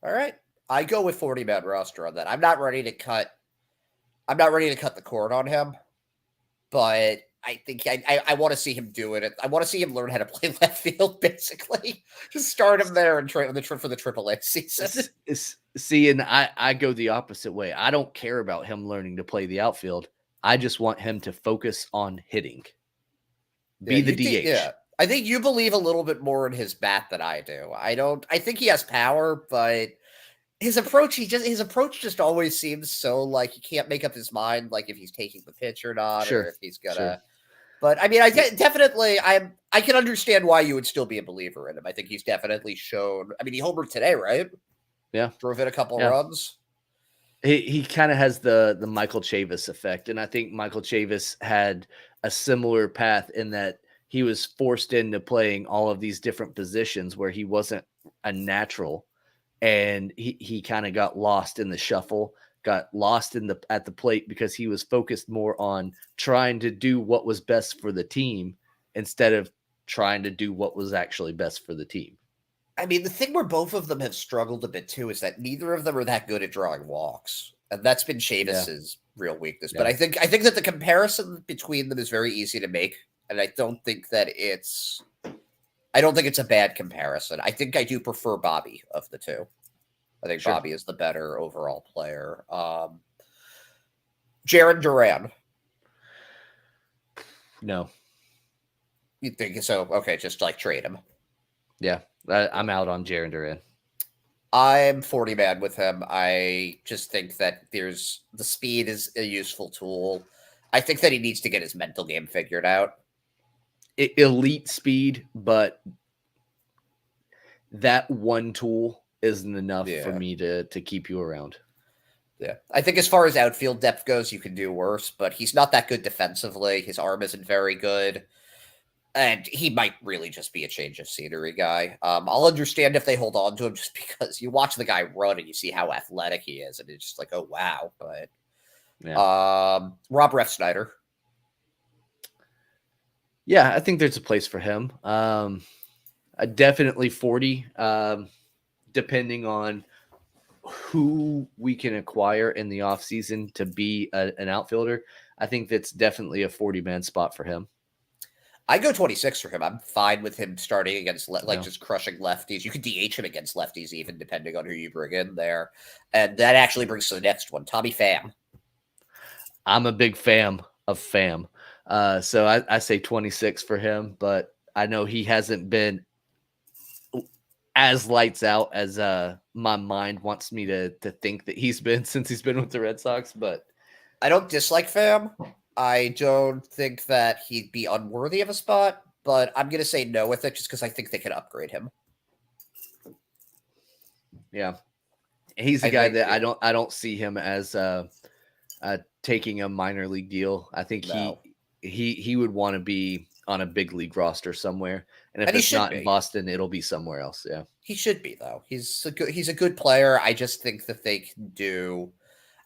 All right. I go with 40-man roster on that. I'm not ready to cut the cord on him, but I think I want to see him do it. I want to see him learn how to play left field, basically. Just start him there and try for the AAA season. See, and I go the opposite way. I don't care about him learning to play the outfield. I just want him to focus on hitting. Be the DH. Yeah. I think you believe a little bit more in his bat than I do. I think he has power, but his approach just always seems so like he can't make up his mind, like if he's taking the pitch or not, or if he's gonna. Sure. But I mean, definitely, I can understand why you would still be a believer in him. I think he's definitely shown. I mean, he homered today, right? Yeah. Drove in a couple Yeah. runs. He kind of has the Michael Chavis effect, and I think Michael Chavis had a similar path in that he was forced into playing all of these different positions where he wasn't a natural, and he kind of got lost in the shuffle, got lost at the plate because he was focused more on trying to do what was best for the team instead of trying to do what was actually best for the team. I mean, the thing where both of them have struggled a bit too is that neither of them are that good at drawing walks, and that's been Chavis's real weakness. But Yeah. I think that the comparison between them is very easy to make, and I don't think it's a bad comparison. I think I do prefer Bobby of the two. I think Sure. Bobby is the better overall player. Jaron Duran. No. You think so? Okay, just like trade him. Yeah. I'm out on Jarren Duran. I'm 40 man with him. I just think that the speed is a useful tool. I think that he needs to get his mental game figured out. Elite speed, but that one tool isn't enough for me to keep you around. Yeah. I think as far as outfield depth goes, you can do worse, but he's not that good defensively. His arm isn't very good. And he might really just be a change of scenery guy. I'll understand if they hold on to him just because you watch the guy run and you see how athletic he is, and it's just like, oh wow. But Rob Refsnyder. Yeah, I think there's a place for him. Definitely 40, depending on who we can acquire in the offseason to be an outfielder. I think that's definitely a 40-man spot for him. I go 26 for him. I'm fine with him starting against just crushing lefties. You could DH him against lefties, even depending on who you bring in there. And that actually brings to the next one, Tommy Pham. I'm a big fan of Pham. So I say 26 for him, but I know he hasn't been as lights out as my mind wants me to think that he's been since he's been with the Red Sox. But I don't dislike Pham. I don't think that he'd be unworthy of a spot, but I'm going to say no with it just because I think they could upgrade him. Yeah. He's a guy that I don't see him as taking a minor league deal. I think he would want to be on a big league roster somewhere. And if it's not in Boston, it'll be somewhere else. Yeah. He should be, though. He's a good player. I just think that they can do.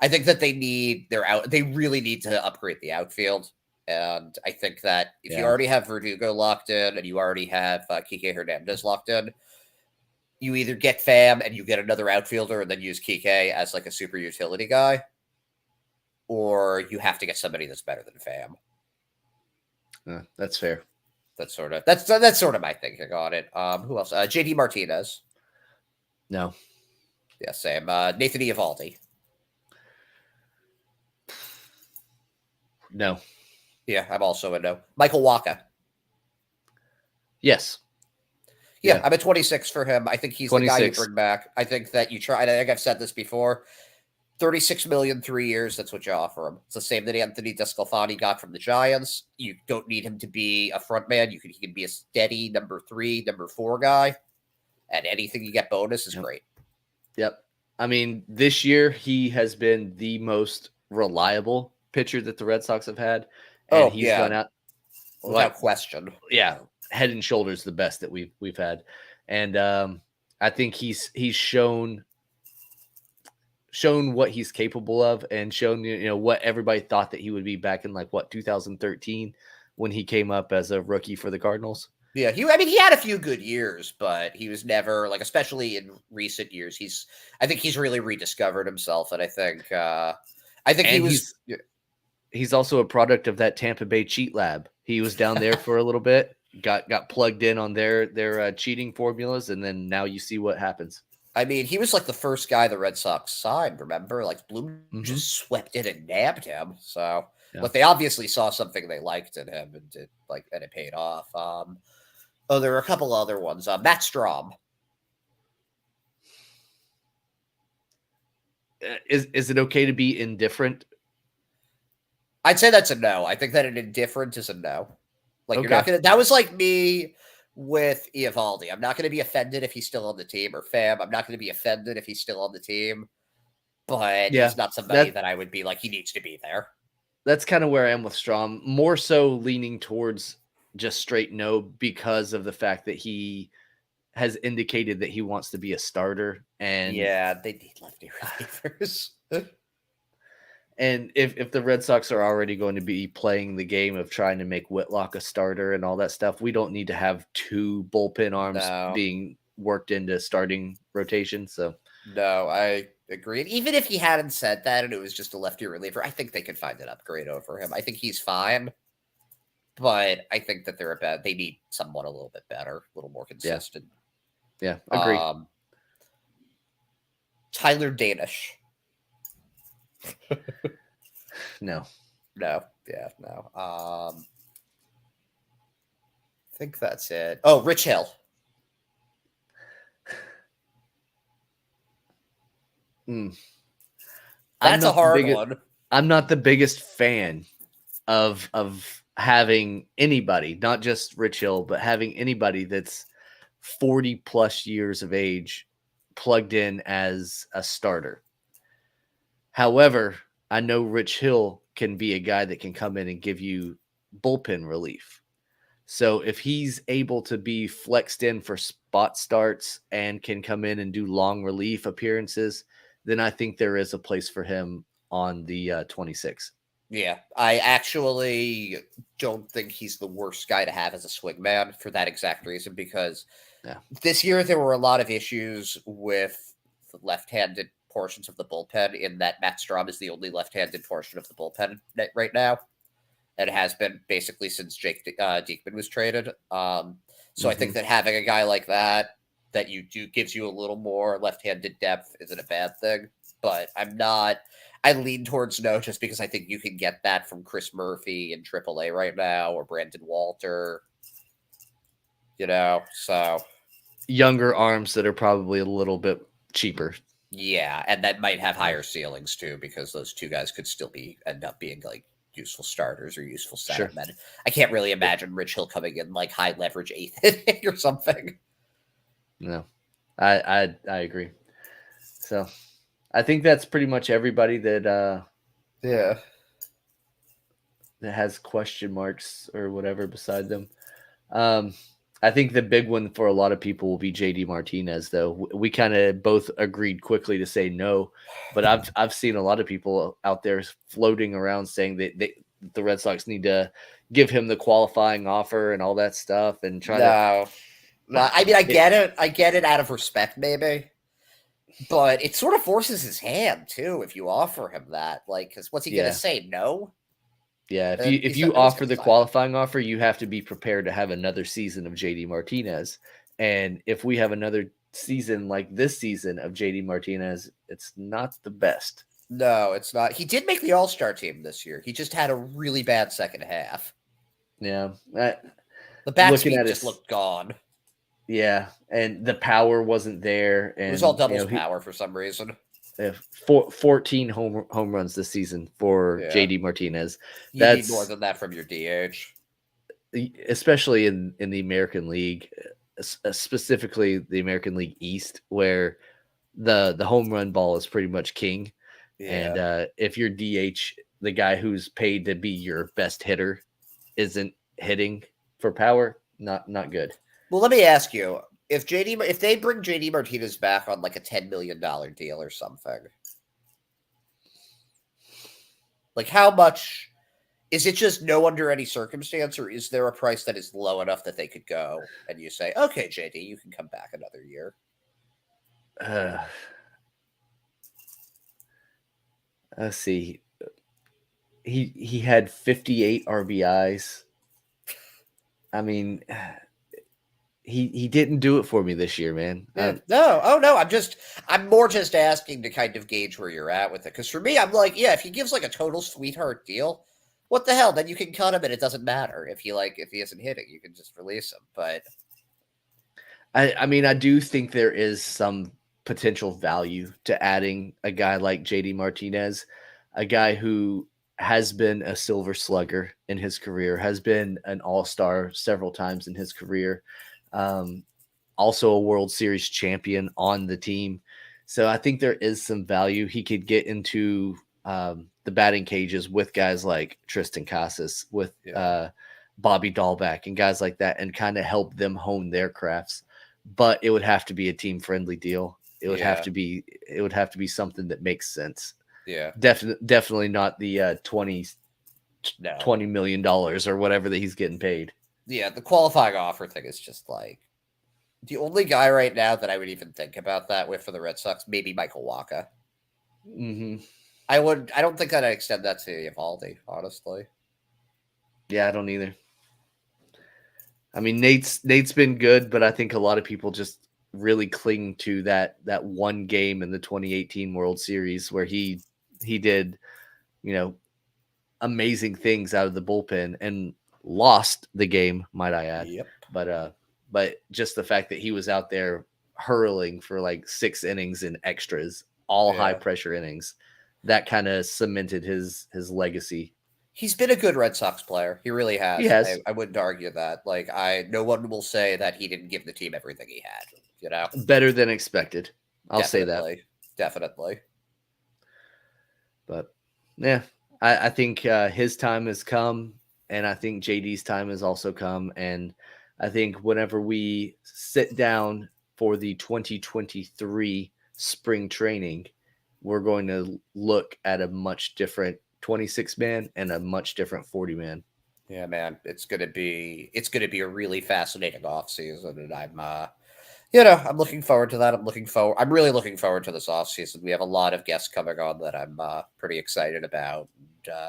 I think that they really need to upgrade the outfield. And I think that if you already have Verdugo locked in and you already have Kike Hernandez locked in, you either get Pham and you get another outfielder and then use Kike as like a super utility guy, or you have to get somebody that's better than Pham. That's fair. That's sort of my thinking on it. Who else? JD Martinez. No. Yeah, same. Nathan Eovaldi. No. Yeah, I'm also a no. Michael Wacha. Yes. Yeah, I'm at 26 for him. I think he's 26. The guy you bring back. I think that you try. I think I've said this before. 36 million, 3 years. That's what you offer him. It's the same that Anthony DeSclafani got from the Giants. You don't need him to be a front man. He can be a steady number 3, number 4 guy. And anything you get bonus is great. Yep. I mean, this year he has been the most reliable pitcher that the Red Sox have had. And he's gone out without question. Yeah, head and shoulders the best that we've had. And I think he's shown what he's capable of and shown what everybody thought that he would be back in 2013 when he came up as a rookie for the Cardinals. Yeah, he had a few good years, but he was never especially in recent years. I think he's really rediscovered himself, and I think he's also a product of that Tampa Bay cheat lab. He was down there for a little bit, got plugged in on their cheating formulas, and then now you see what happens. I mean, he was the first guy the Red Sox signed, remember? Bloom just swept in and nabbed him. So, but they obviously saw something they liked in him and did and it paid off. There are a couple other ones. Matt Strahm. Is it okay to be indifferent? I'd say that's a no. I think that an indifferent is a no. Like you're not gonna. That was like me with Eovaldi. I'm not gonna be offended if he's still on the team, or Fam. I'm not gonna be offended if he's still on the team. But Yeah, he's not somebody that I would be like, he needs to be there. That's kind of where I am with Strom. More so leaning towards just straight no because of the fact that he has indicated that he wants to be a starter. And yeah, they need lefty relievers. And if the Red Sox are already going to be playing the game of trying to make Whitlock a starter and all that stuff, we don't need to have two bullpen arms being worked into starting rotation. So no, I agree. And even if he hadn't said that and it was just a lefty reliever, I think they could find an upgrade over him. I think he's fine, but I think that they need someone a little bit better, a little more consistent. Yeah, agree. Tyler Danish. No. I think that's it. Oh, Rich Hill. That's a hard one. I'm not the biggest fan of having anybody, not just Rich Hill, but having anybody that's 40 plus years of age plugged in as a starter. However, I know Rich Hill can be a guy that can come in and give you bullpen relief. So if he's able to be flexed in for spot starts and can come in and do long relief appearances, then I think there is a place for him on the 26. Yeah, I actually don't think he's the worst guy to have as a swingman for that exact reason, because this year there were a lot of issues with the left-handed portions of the bullpen, in that Matt Strom is the only left-handed portion of the bullpen right now. And has been basically since Jake Diekman was traded. So I think that having a guy like that you do gives you a little more left-handed depth isn't a bad thing. But I lean towards no, just because I think you can get that from Chris Murphy in AAA right now, or Brandon Walter. So younger arms that are probably a little bit cheaper. Yeah, and that might have higher ceilings too, because those two guys could still end up being like useful starters or useful setup men. I can't really imagine Rich Hill coming in like high leverage eighth inning or something. No, I agree. So I think that's pretty much everybody that that has question marks or whatever beside them. I think the big one for a lot of people will be JD Martinez, though. We kind of both agreed quickly to say no, but I've seen a lot of people out there floating around saying that the Red Sox need to give him the qualifying offer and all that stuff and try to. No, I mean, I get it. I get it out of respect, maybe, but it sort of forces his hand too if you offer him that. Like, because what's he gonna say? No. Yeah, if you offer the qualifying offer, you have to be prepared to have another season of JD Martinez. And if we have another season like this season of JD Martinez, it's not the best. No, it's not. He did make the All-Star team this year. He just had a really bad second half. Yeah. The bat speed just looked gone. Yeah, and the power wasn't there. And it was all doubles power for some reason. 14 home runs this season for JD Martinez. You need more than that from your DH, especially in the American League, specifically the American League East, where the home run ball is pretty much king. And if your DH, the guy who's paid to be your best hitter, isn't hitting for power, not good. Well, let me ask you. If they bring JD Martinez back on like a $10 million deal or something, like how much is it? Just no under any circumstance, or is there a price that is low enough that they could go and you say, okay, JD, you can come back another year? Let's see. He had 58 RBIs. I mean, he didn't do it for me this year, man. No. I'm more just asking to kind of gauge where you're at with it. Because for me, I'm like, if he gives like a total sweetheart deal, what the hell? Then you can cut him and it doesn't matter. If he isn't hitting, you can just release him. But I mean, I do think there is some potential value to adding a guy like JD Martinez, a guy who has been a Silver Slugger in his career, has been an All-Star several times in his career, also a World Series champion on the team. So I think there is some value. He could get into the batting cages with guys like Tristan Casas, with Bobby Dahlbeck and guys like that, and kind of help them hone their crafts. But it would have to be a team-friendly deal. It would have to be something that makes sense. Yeah. Definitely not the $20 million or whatever that he's getting paid. Yeah, the qualifying offer thing is just like the only guy right now that I would even think about that with for the Red Sox, maybe Michael Wacha. Mm-hmm. I don't think that I'd extend that to Eovaldi, honestly. Yeah, I don't either. I mean, Nate's been good, but I think a lot of people just really cling to that one game in the 2018 World Series where he did, amazing things out of the bullpen and lost the game, might I add. Yep. But just the fact that he was out there hurling for like 6 innings in extras, all high pressure innings, that kind of cemented his legacy. He's been a good Red Sox player. He really has. He has. I wouldn't argue that. Like, no one will say that he didn't give the team everything he had. Better than expected. I'll say that. Definitely. But yeah, I think his time has come, and I think JD's time has also come. And I think whenever we sit down for the 2023 spring training, we're going to look at a much different 26-man and a much different 40-man. Yeah, man, it's gonna be a really fascinating offseason, and I'm looking forward to that. I'm really looking forward to this offseason. We have a lot of guests coming on that I'm pretty excited about.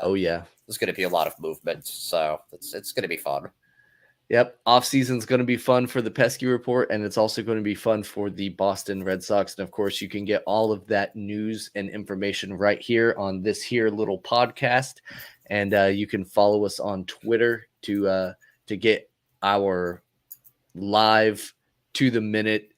Oh yeah, there's gonna be a lot of movement, so it's gonna be fun. Yep, offseason's going to be fun for the Pesky Report, and it's also going to be fun for the Boston Red Sox. And, of course, you can get all of that news and information right here on this here little podcast. And you can follow us on Twitter to get our live, to-the-minute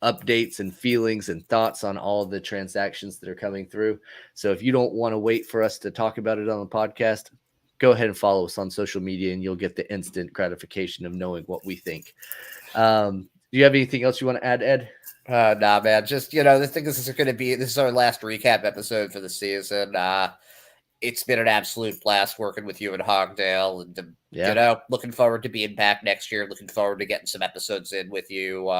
updates and feelings and thoughts on all of the transactions that are coming through. So if you don't want to wait for us to talk about it on the podcast, go ahead and follow us on social media, and you'll get the instant gratification of knowing what we think. Do you have anything else you want to add, Ed? Nah, man. Just, the thing is, this is our last recap episode for the season. It's been an absolute blast working with you and Hogdale, and looking forward to being back next year. Looking forward to getting some episodes in with you,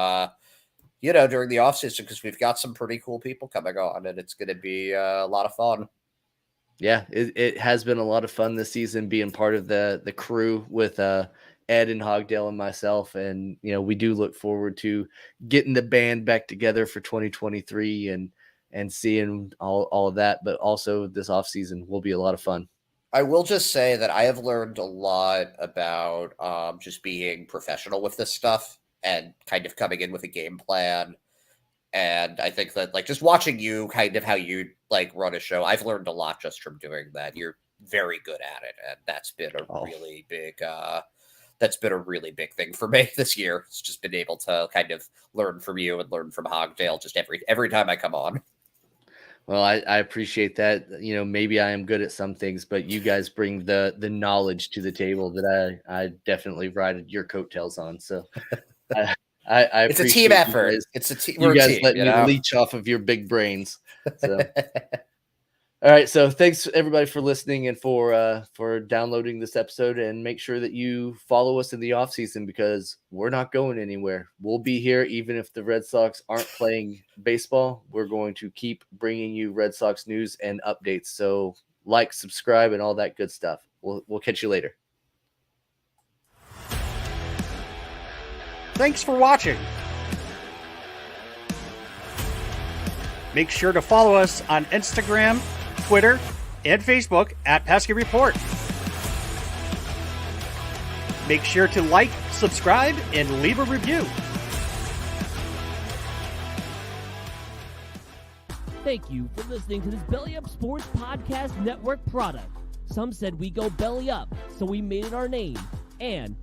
during the offseason, because we've got some pretty cool people coming on, and it's going to be a lot of fun. Yeah, it has been a lot of fun this season being part of the crew with Ed and Hogdale and myself. And, we do look forward to getting the band back together for 2023 and seeing all of that. But also this off season will be a lot of fun. I will just say that I have learned a lot about just being professional with this stuff and kind of coming in with a game plan. And I think that, just watching you, kind of how you, run a show, I've learned a lot just from doing that. You're very good at it, and that's been a really big thing for me this year. It's just been able to kind of learn from you and learn from Hogdale just every time I come on. Well, I appreciate that. Maybe I am good at some things, but you guys bring the knowledge to the table that I definitely ride your coattails on. So it's a team effort. It's a team. You guys let me leech off of your big brains. So. All right. So thanks everybody for listening and for downloading this episode, and make sure that you follow us in the off season, because we're not going anywhere. We'll be here even if the Red Sox aren't playing baseball. We're going to keep bringing you Red Sox news and updates. So subscribe, and all that good stuff. We'll catch you later. Thanks for watching. Make sure to follow us on Instagram, Twitter, and Facebook at Pesky Report. Make sure to like, subscribe, and leave a review. Thank you for listening to this Belly Up Sports Podcast Network product. Some said we go belly up, so we made it our name. And